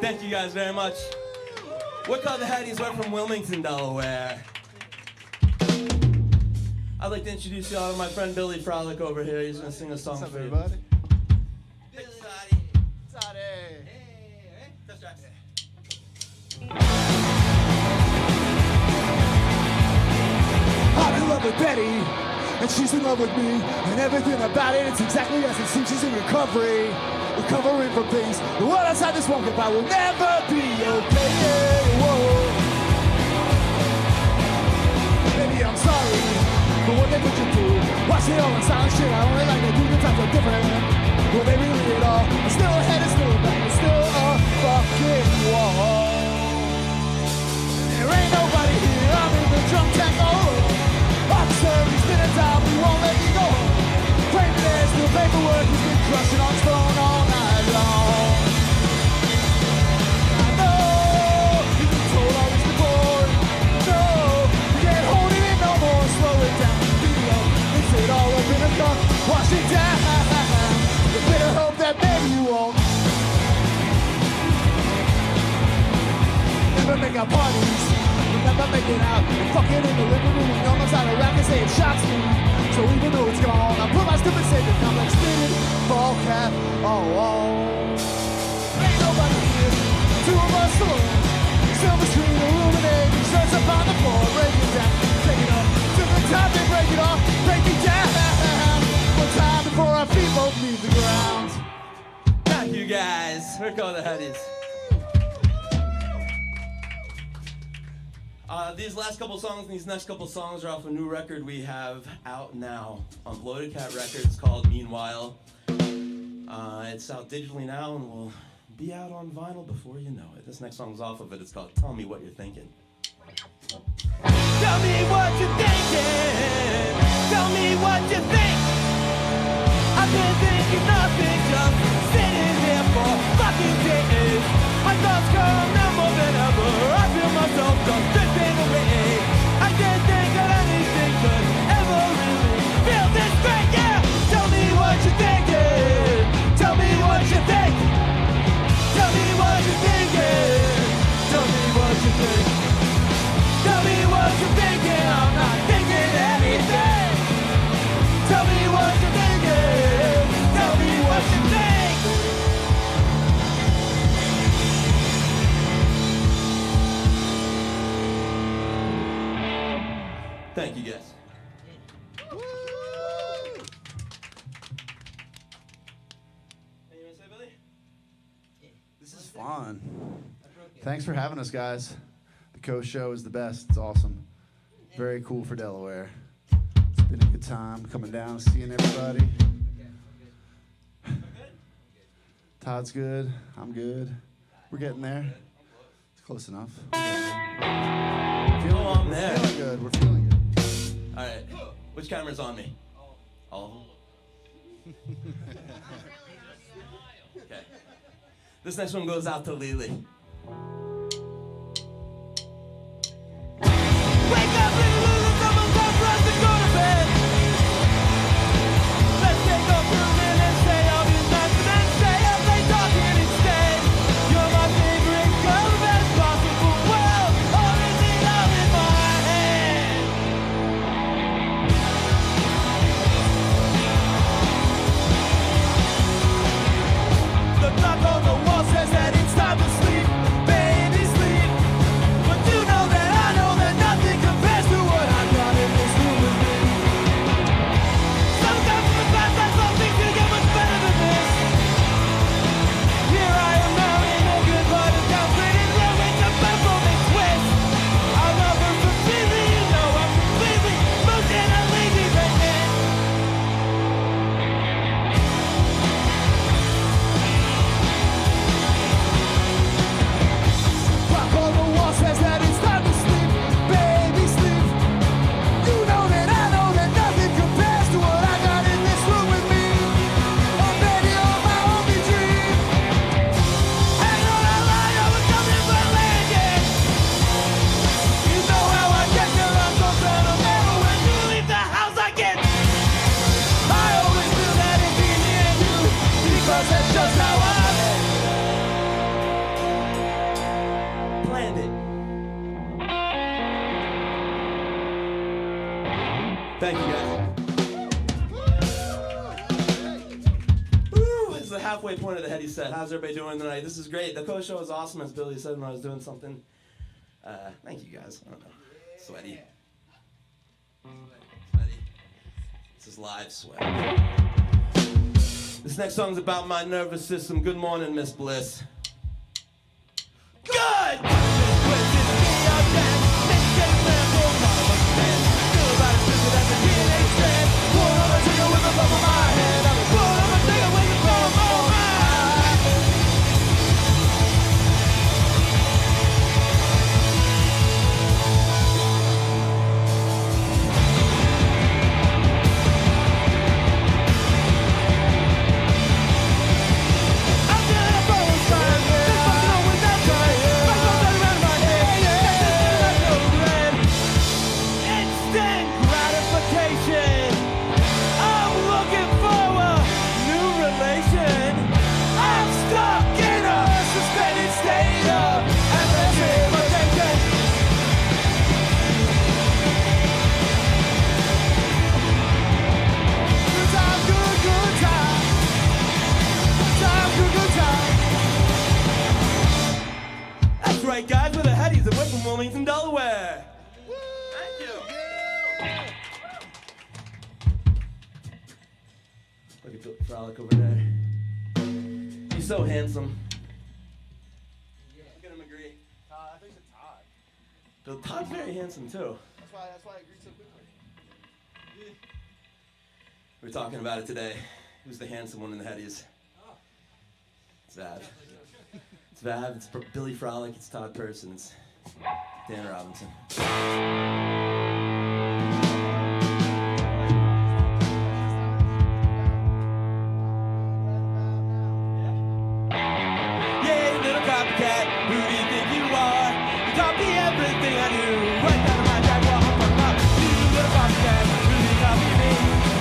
Thank you guys very much. We're called the Headies. We're from Wilmington, Delaware. I'd like to introduce you all to my friend Billy Frolic over here. He's going to sing a song for you. I'm in love with Betty, and she's in love with me, and everything about it, it's exactly as it seems. She's in recovery, recovering from things. The world outside this won't get by, will never be okay. Whoa. Baby, I'm sorry for what they put you through. Watch it all in silent shit. I only like to do the times are different. Will they really it all? I'm still ahead, it's still back, it's still a fucking wall. There ain't nobody here, I'm in the drunk tank. Officer, he's been a time, we won't let you go. Claiming there's no paperwork, he's been crushing on his phone all night long. I know, you've been told all this before. No, you can't hold it in no more, slow it down. Video, mix it all up in a cup, wash it down. You better hope that maybe you won't. Never make our parties, we'll never make it out. out. And fucking in the living room, and almost out of whack and say it shocks me. So even though it's gone, I put my stupid savior complex fitted, ball cap, oh. Ain't nobody here, two of us alone. Silver screen illuminating, shirts up on the floor, break it down, take it up to the top and break it off, break it down. One time before our feet both leave the ground. Thank you guys. We're called the Headies. These last couple songs and these next couple songs are off a new record we have out now on Bloated Cat Records called Meanwhile. It's out digitally now and will be out on vinyl before you know it. This next song's off of it. It's called Tell Me What You're Thinking. Tell me what you're thinking. Tell me what you think. I've been thinking nothing, just sitting here for fucking days. My thoughts come now more than ever. I feel myself just drifting away. I can't think of anything could ever really feel this great. Yeah, tell me what you're thinking. Tell me what you think. Tell me what you're thinking. Tell me what you think. Tell me what you're thinking. I'm not thinking anything. Tell me what you're thinking. Tell me what you think. Thank you guys. This is fun. Thanks for having us, guys. The KOH show is the best. It's awesome. Very cool for Delaware. It's been a good time coming down, seeing everybody. Todd's good. I'm good. We're getting there. It's close enough. Feeling I'm good. there. We're feeling good. We're feeling good. All right. Which camera's on me? All of them? Okay. This next one goes out to Lily. Wake up, little Lulu, someone's time for us to go to bed. Let's take a few minutes, say all these nights, and then stay up late talking instead. You're my favorite girl, the best possible world. All is in love in my head. The clock on the wall says that it's time to sleep, baby, sleep. But you know that nothing compares to what I've got in this room with me. Sometimes in the past I thought things could get much better than this. Here I am now in a good part of town, pretty low, it's a performing twist. I love her completely, you know I'm completely emotionally dependent. Clock on the wall says that it's time to sleep, baby, sleep. You know that I know that nothing compares to what I got in this room with me. Oh, baby, you're my only dream. Hang on, I lied, I was coming for landing. You know how I get there, I'm so sentimental. When you leave the house, I get. I always feel that it's me and you, because that's just how I Planned it. Thank you guys. Woo! It's the halfway point of the Heady set. How's everybody doing tonight? This is great. The KOH show is awesome, as Billy said when I was doing something. Thank you guys. I don't know. Sweaty. Sweaty. This is live sweat. This next song's about my nervous system. Good morning, Miss Bliss. Good! This place is me, I'm dead. This game plan for my man. Feel about as twisted as a teenage strand. Pull on a trigger with the bump of my head. I'm pull on a trigger with the bump of my head. I'm feeling a bone strike. Frolic over there. He's so handsome. Look at him agree. I think it's Todd. Bill Todd's very handsome too. That's why I agreed so quickly. We were talking about it today. Who's the handsome one in the Headies? It's Vav. It's Vav, it's Billy Frolic, it's Todd Person, it's Dan Robinson. Yeah, little copycat, who do you think you are? You copy everything I do, right down to my jaguar, I'm up. You little copycat, who do you copy me?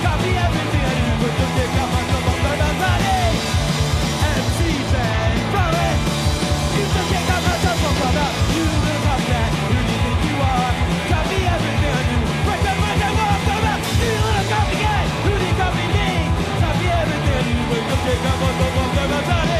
Copy everything I do, but don't pick up my number, but I'm not it. MC Van Frolic, you don't pick up my number, but I'm you little copycat, who do you think you are? Copy everything I do, right down to my jaguar, I'm up. You little copycat, who do you copy me? Copy everything I do, but don't pick up my number, but I'm not it.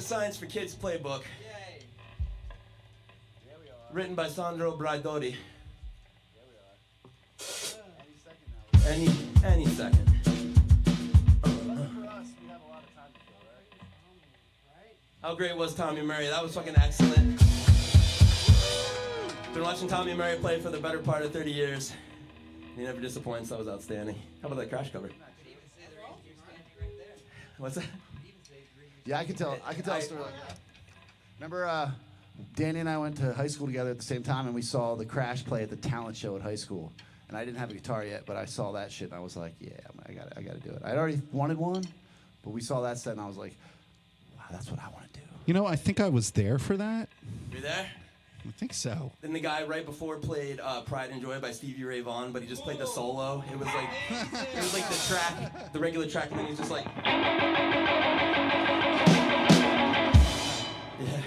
Science for Kids playbook. Written by Sandro Braidori. Any second. How great was Tommy Murray? That was fucking excellent. Been watching Tommy Murray play for the better part of 30 years. He never disappoints. That was outstanding. How about that crash cover? What's that? Yeah, I can tell a story like that. Remember, Danny and I went to high school together at the same time, and we saw the Crash play at the talent show at high school. And I didn't have a guitar yet, but I saw that shit, and I was like, yeah, I gotta do it. I'd already wanted one, but we saw that set, and I was like, wow, that's what I want to do. You know, I think I was there for that. You there? I think so. Then the guy right before played Pride and Joy by Stevie Ray Vaughan, but he just played the solo. It was like the track, the regular track, and then he's just like. Yeah.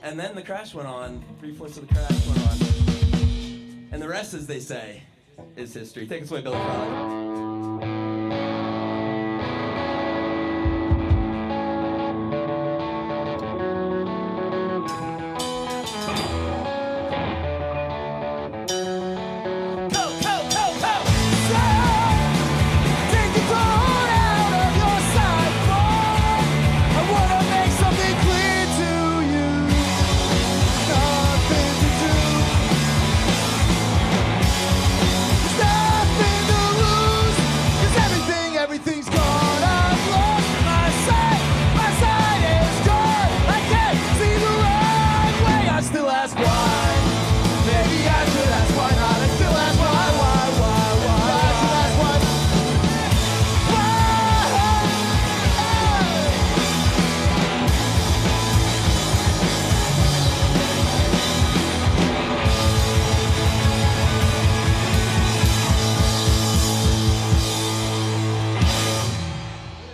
And then the crash went on. 3/4 of the crash went on. And the rest, as they say, is history. Take us away, Billy Frolic.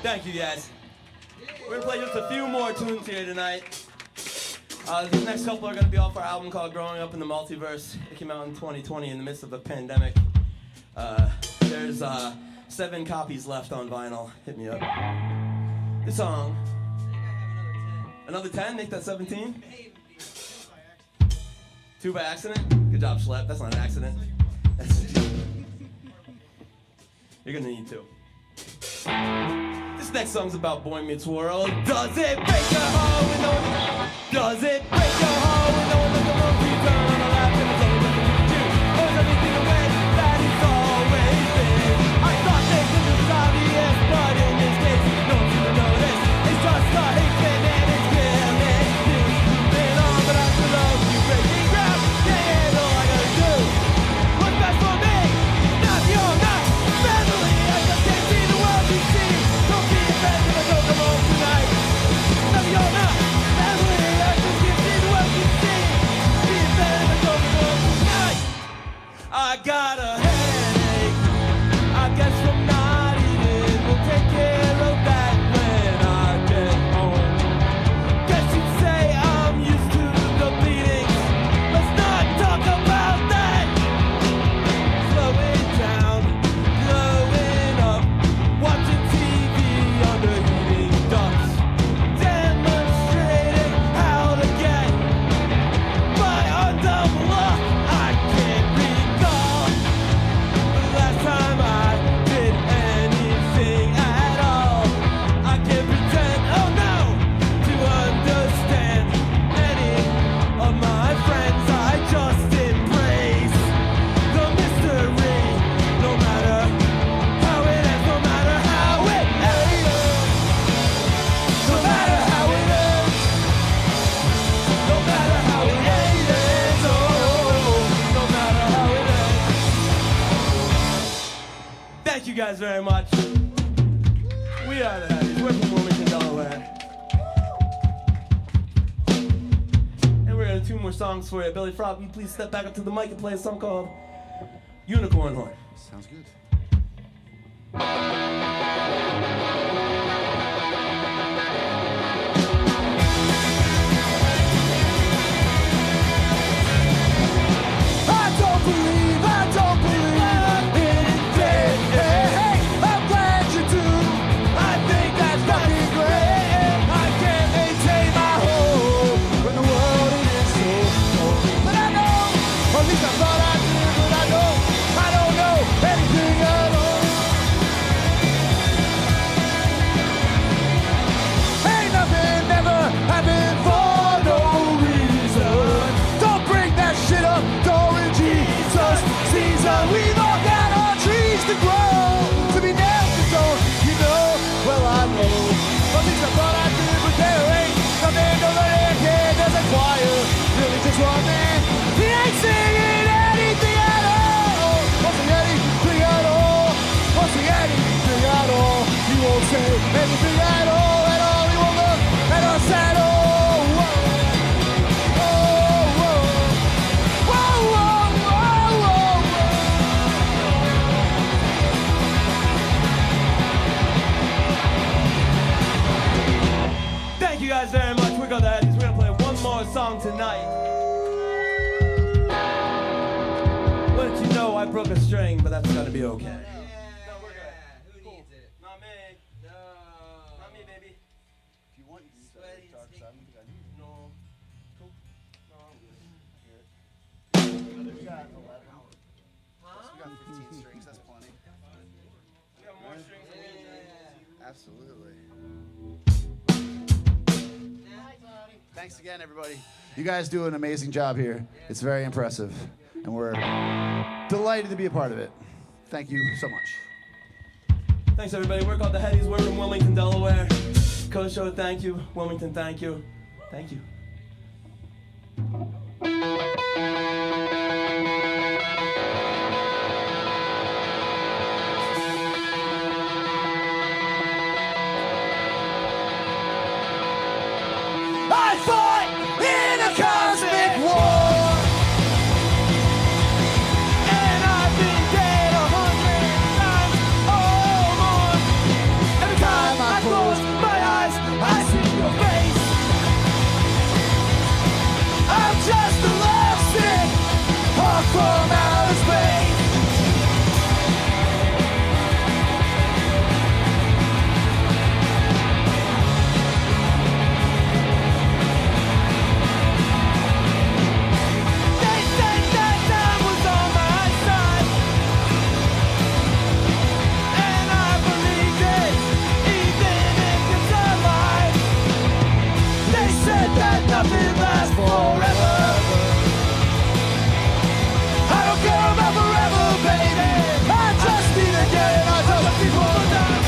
Thank you, guys. We're gonna play just a few more tunes here tonight. These next couple are gonna be off our album called Growing Up in the Multiverse. It came out in 2020 in the midst of the pandemic. There's 7 copies left on vinyl. Hit me up. This song. Another 10? Make that 17? 2 by accident? Good job, Schlepp. That's not an accident. You're gonna need 2. This next song's about Boy Meets World. Does it break your heart when no one... Does it break your heart when no one looks around you? Turn on the left and it's only looking at you. Hold everything away that it's always been. I thought this was obvious, but in this case, no one seems to notice. It's just a hatred and it's killing you. Moving on, but I still love you. Breaking ground, yeah, all I gotta do. What's best for me? Not your night. Family, I just can't see the world you see. Don't be offended if I don't come home tonight. Not your night. Family, I just can't see the world you see. you guys very much. We are the Headies. We're from Wilmington, Delaware. And we're gonna do 2 more songs for you. Billy Frog, will you please step back up to the mic and play a song called Unicorn Horn. Sounds good. We've all got our trees to grow, to be never gone, you know, well I know. At least I thought I did, but there ain't nothing over there, yeah, there's a choir, really just one man. He ain't singing anything at all, won't sing anything at all, won't sing anything at all. He won't say anything at all, he won't look at us at all. Thank you guys very much. We're gonna Headies. We're gonna play one more song tonight. Let you know I broke a string, but that's gonna be okay. No, we're good. Who needs it? Not me. No. Not me, baby. If you want, you can use that Sweaty guitar, and 'cause I don't think I need it. No. Cool. No, I'm good. We got 11. Huh? We got 15 strings, that's plenty. We got more strings than we need. Absolutely. Thanks again, everybody. You guys do an amazing job here. It's very impressive, and we're delighted to be a part of it. Thank you so much. Thanks, everybody. We're called the Headies. We're from Wilmington, Delaware. KOH Show, thank you. Wilmington, thank you. Thank you. I fought in a cosmic war, and I've been dead 100 times or more. Every time I close my eyes, I see your face. I'm just a lovesick hawk from outer space. They said that time was on my side, and I believed it, even if it's a lie. They said that nothing lasts forever. I don't care about forever, baby. I just need to get it. I just need more time.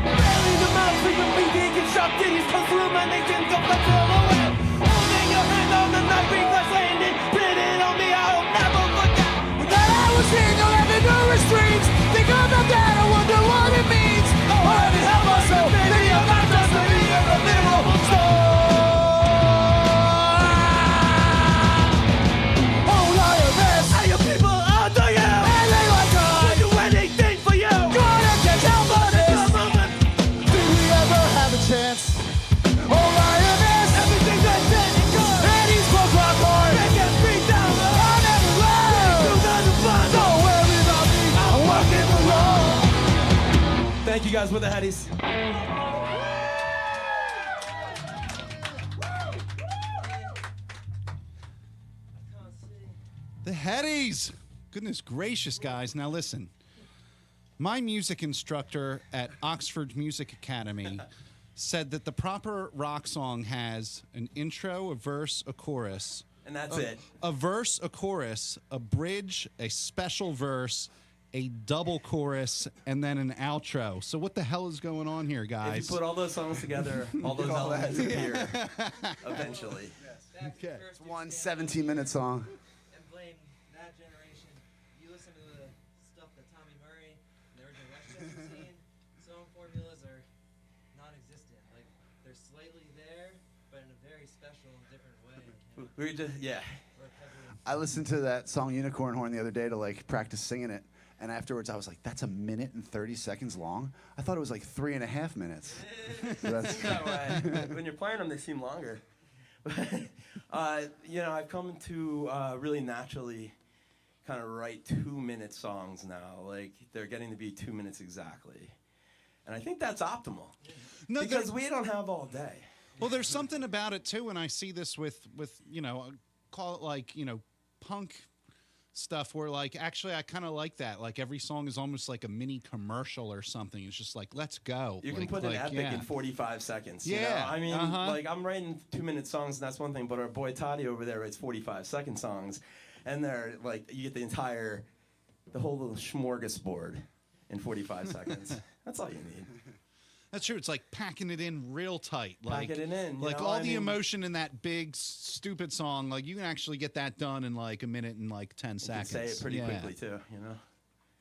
Barely the mouth frequently deconstructed. He's close to rumination, don't let them away. Holding your hand on the night we crash landed. Pin it on me, I'll never forget. That I was in your heaven, no restraints. Think about that, I wonder what it means. Oh, heaven help us, so maybe I'm not just a mere of a literal soul. Oh, lioness, how you people under you? And they like God, do anything for you. God, I can't help but this. Did we ever have a chance? Oh, lioness, everything that's in and good. And he's broke my heart. Make us beat down. I never left. Don't worry about me. I'm working alone. Thank you guys. We're the Headies. The Headies. Goodness gracious, guys. Now listen. My music instructor at Oxford Music Academy said that the proper rock song has an intro, a verse, a chorus. And that's it. A verse, a chorus, a bridge, a special verse, a double chorus, and then an outro. So what the hell is going on here, guys? If you put all those songs together, all those elements appear eventually. Okay. It's one 17-minute song. And blame that generation. You listen to the stuff that Tommy Murray and the original Westchester scene, song formulas are non-existent. Like, they're slightly there, but in a very special and different way. And We just, yeah. we're heavily I listened to that song Unicorn Horn the other day to like practice singing it. And afterwards, I was like, that's 1 minute and 30 seconds long? I thought it was like 3.5 minutes. So that's That way. When you're playing them, they seem longer. You know, I've come to really naturally kind of write 2-minute songs now. Like, they're getting to be 2 minutes exactly. And I think that's optimal. No, Because we don't have all day. well, there's something about it too, and I see this with you know, call it like, you know, punk stuff where like actually I kind of like that. Like every song is almost like a mini commercial or something. It's just like, let's go. You can Like- put an like, epic yeah. in 45 seconds. You Yeah, know? I mean, uh-huh. like, I'm writing 2-minute songs, and that's one thing, but our boy Toddy over there writes 45-second songs. And they're like, you get the whole little smorgasbord in 45 seconds. That's all you need. That's true. It's like packing it in real tight. Like, Packing it in, you Like know, all I the mean- emotion in that big, stupid song, like you can actually get that done in like 1 minute and like 10 You can seconds. say it pretty Yeah. quickly, too, you know?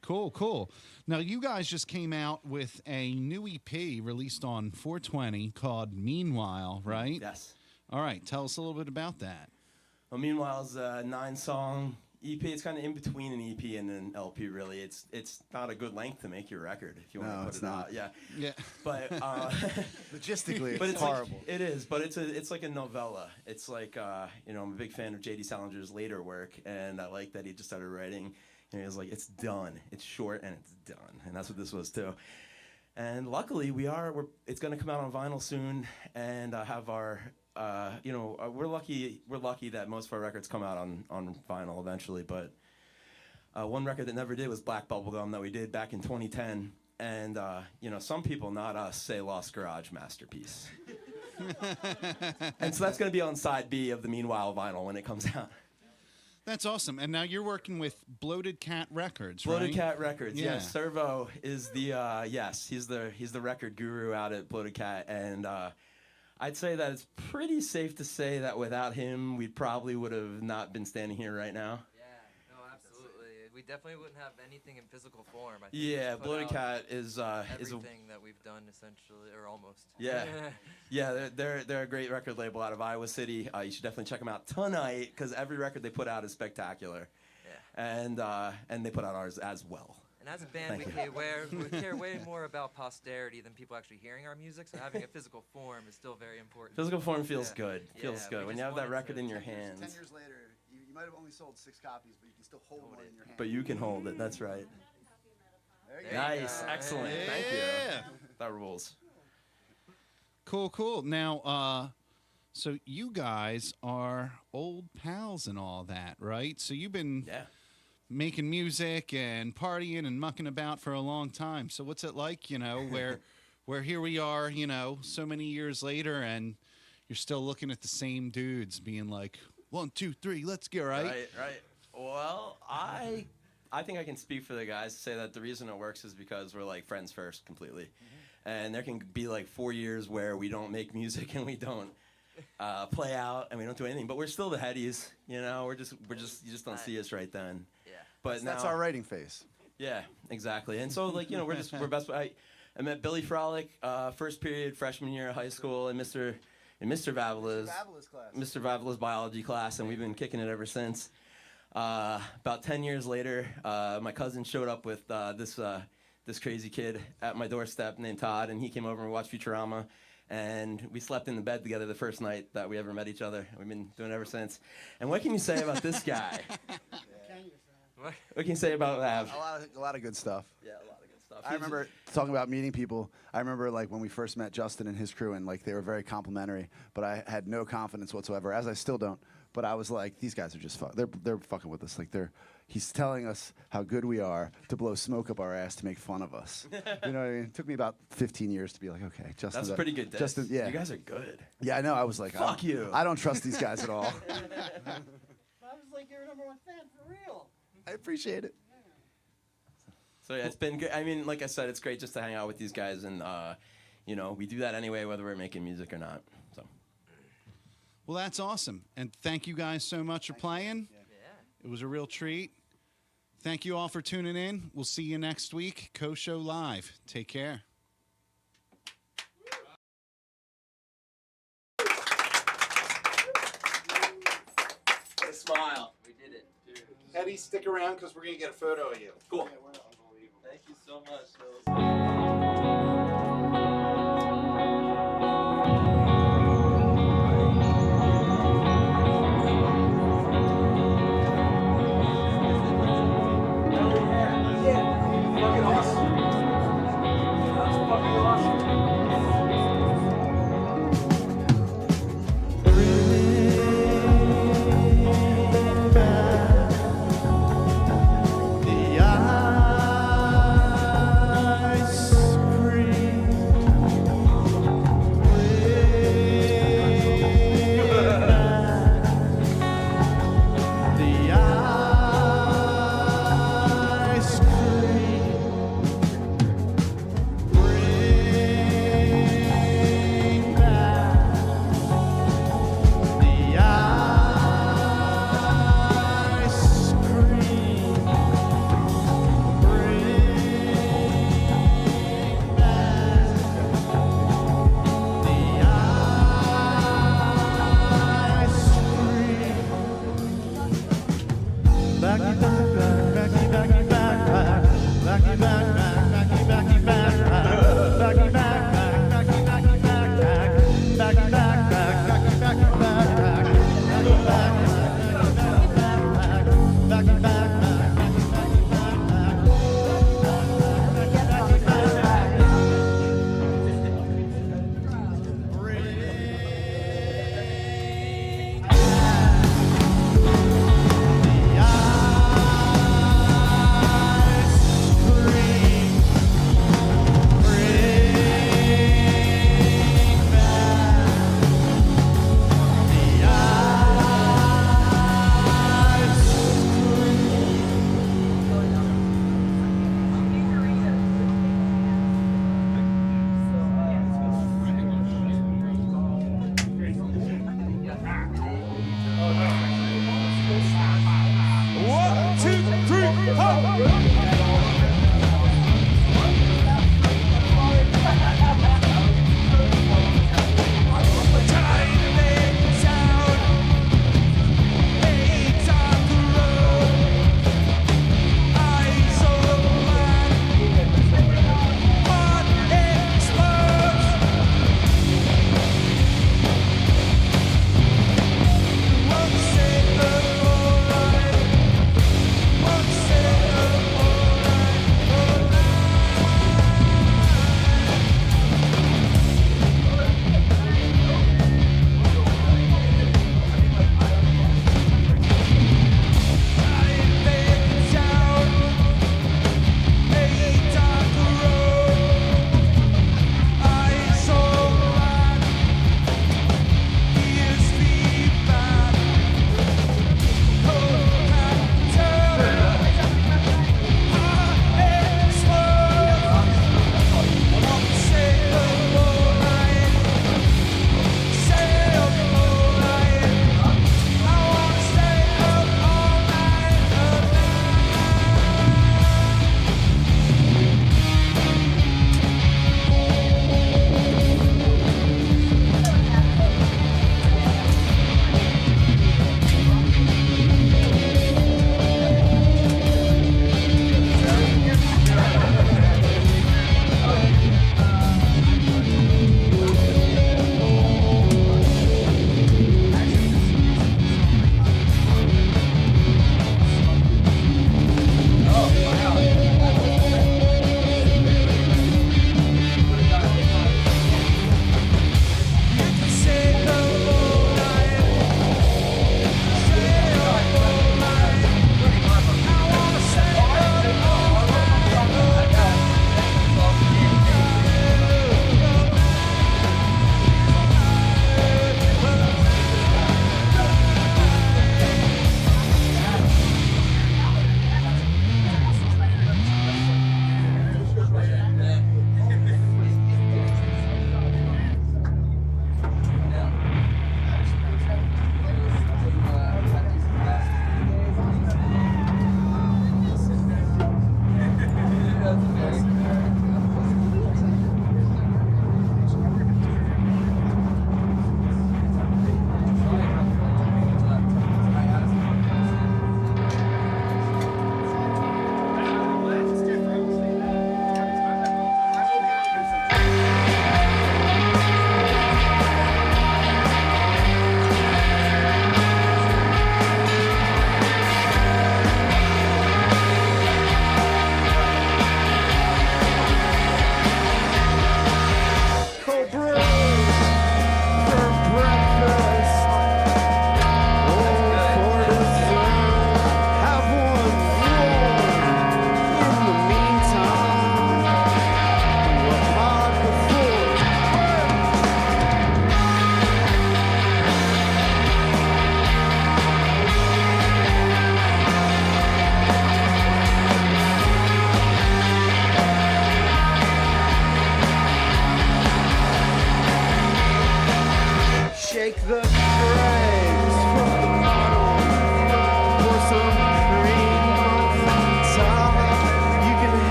Cool, cool. Now, you guys just came out with a new EP released on 420 called Meanwhile, right? Yes. All right. Tell us a little bit about that. Well, Meanwhile's a 9-song EP. It's kind of in between an EP and an LP, really. It's not a good length to make your record, if you want No, to put it's it not. out. Yeah. Yeah. But logistically, but it's like- horrible. it is, but it's like a novella. It's like you know, I'm a big fan of J.D. Salinger's later work, and I like that he just started writing. And he was like, it's done. It's short and it's done, and that's what this was too. And luckily, it's going to come out on vinyl soon, and have our. You know, we're lucky that most of our records come out on vinyl eventually. But one record that never did was Black Bubblegum that we did back in 2010. And you know, some people, not us, say Lost Garage masterpiece. And so that's going to be on side B of the Meanwhile vinyl when it comes out. That's awesome. And now you're working with Bloated Cat Records, Bloated right? Cat Records, Yeah. yes. Servo is the he's the record guru out at Bloated Cat, and I'd say that it's pretty safe to say that without him, we probably would have not been standing here right now. Yeah, no, absolutely. We definitely wouldn't have anything in physical form. I think Yeah, we put Bloated out Cat is a everything that we've done essentially, or almost. yeah, yeah. They're a great record label out of Iowa City. You should definitely check them out tonight because every record they put out is spectacular, Yeah. and they put out ours as well. And as a band, Thank we care way more about posterity than people actually hearing our music. So having a physical form is still very important. Physical form feels Yeah. good. Yeah, Feels we good when just you have that wanted record to- in your 10 hands. years later, you might have only sold 6 copies, but you can still hold one in your hand. But you can hold it. That's right. There you There go. you Nice, go. excellent. Yeah. Thank Yeah. you. That rules. Cool, cool. Now, so you guys are old pals and all that, right? So you've been Yeah. making music and partying and mucking about for a long time. So what's it like, you know, where here we are, you know, so many years later, and you're still looking at the same dudes being like, 1, 2, 3, let's get right. Right. Well, I think I can speak for the guys to say that the reason it works is because we're like friends first completely. And there can be like 4 years where we don't make music and we don't play out and we don't do anything, but we're still the Headies, you know. We're just you just don't see us right then. Yeah. But That's now, our writing phase. yeah, exactly. And so like, you know, we're best. I met Billy Frolic first period freshman year of high school in Mr. Vavala's class. Mr. Vavala's biology class, and we've been kicking it ever since. About 10 years later, my cousin showed up with this crazy kid at my doorstep named Todd, and he came over and watched Futurama, and we slept in the bed together the first night that we ever met each other. We've been doing it ever since. And what can you say about this guy? What? What can you say about Vav? A lot of good stuff. Yeah, a lot of good stuff. I remember talking about meeting people. I remember like when we first met Justin and his crew, and like they were very complimentary, but I had no confidence whatsoever, as I still don't. But I was like, these guys are just they're fucking with us. Like he's telling us how good we are to blow smoke up our ass to make fun of us. You know what I mean? It took me about 15 years to be like, okay, Justin. That's a pretty good diss. Justin, yeah. You guys are good. Yeah, I know. I was like, Fuck you. I don't trust these guys at all. I was like your #1 fan for real. I appreciate it. So yeah, it's been good. I mean, like I said, it's great just to hang out with these guys, and you know, we do that anyway, whether we're making music or not. So. Well, that's awesome. And thank you guys so much for playing. It was a real treat. Thank you all for tuning in. We'll see you next week. KOH Show Live. Take care. Smile. We did it. Headies, stick around because we're going to get a photo of you. Cool. Thank you so much. The ice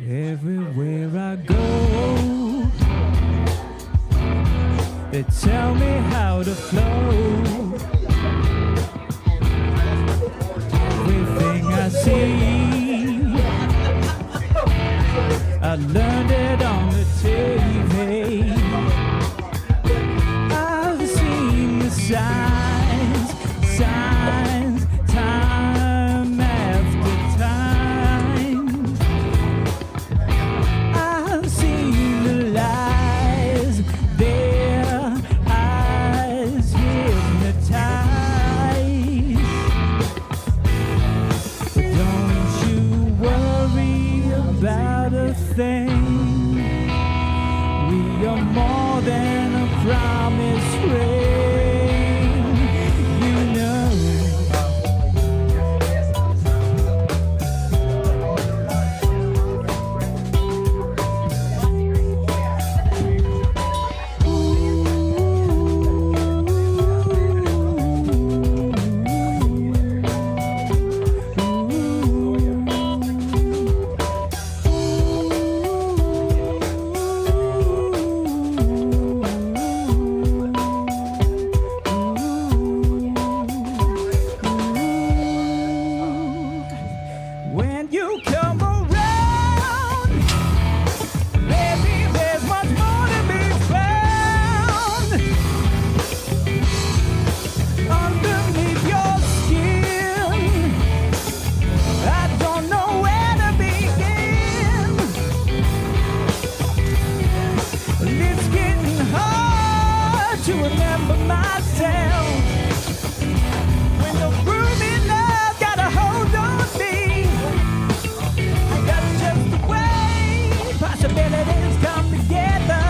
Everywhere I go, they tell me how to flow. Everything I see, I learned it on the TV. I've seen the signs, time after time. I've seen the lies, their eyes hypnotize. But don't you worry about a thing. We are more than a promised ring, you know. When you come around, baby, there's much more to be found. Underneath your skin, I don't know where to begin. It's getting hard to remember myself. When the groovy love got a hold on me, that's just the way possibilities come together.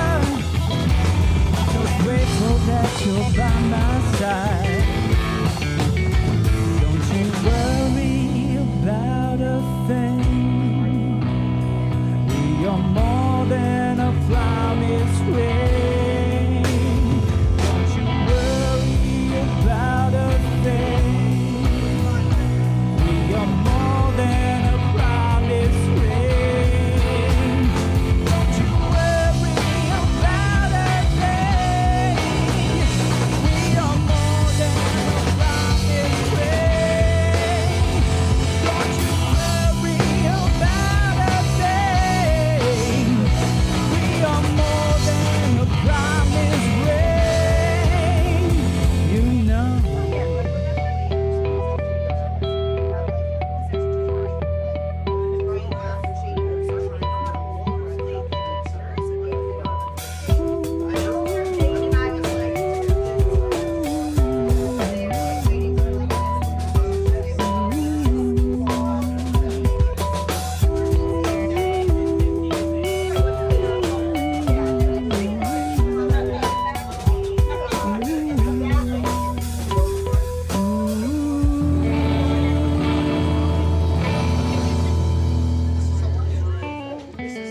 So grateful that you're by my side. Don't you worry about a thing. We are more than a promised ring. Don't you worry about a thing. We are more than a promised ring. Don't you worry about a thing. We are more than a promised ring. Don't you worry about a thing. We are more than a promised ring, you know.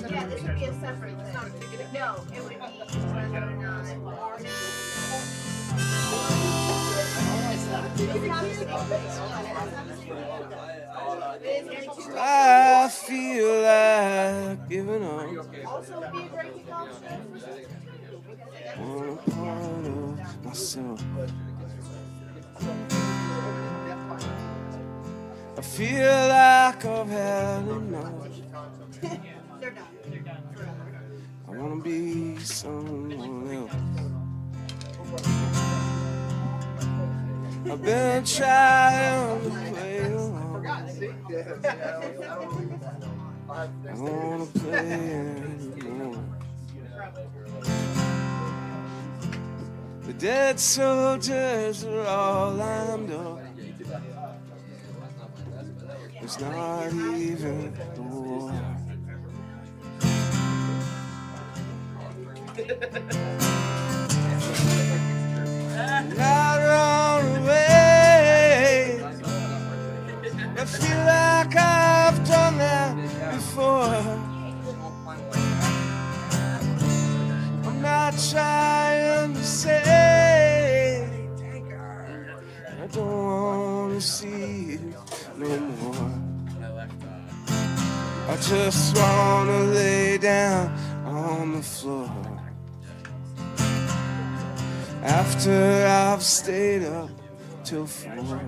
Yeah, this would be a separate thing. No, it would be whether or not. I feel like giving up Also, would be a great kickoff. on a part of myself. I feel like I've had enough. They're done. I wanna be someone else. I've been trying to play along. I don't wanna play anymore. The dead soldiers are all lined up. It's not even a war. Not run away. I feel like I've done that before. I'm not trying to say I don't want to see you no more. I just want to lay down on the floor after I've stayed up till 4.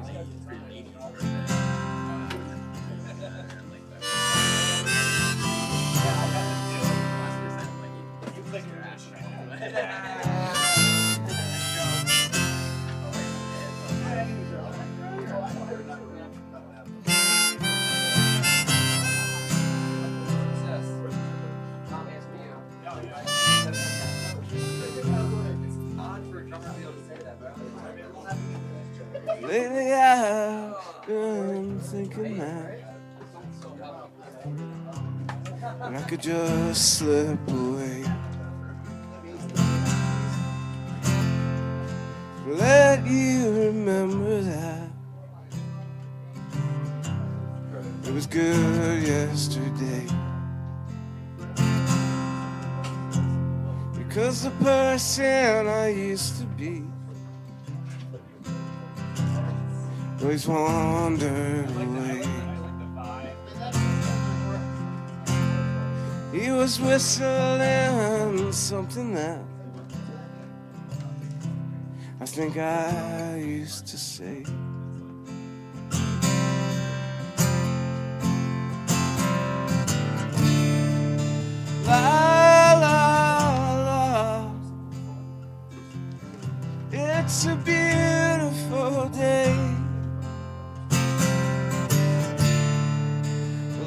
Lately I've been thinking that I could just slip away, let you remember that it was good yesterday, because the person I used to be always wandered away. He was whistling something that I think I used to say. La la la, it's a beautiful day.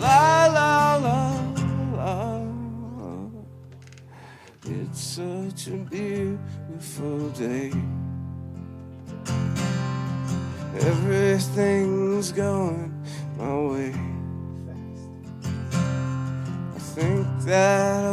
La la la la, it's such a beautiful day. Everything's going my way. I think that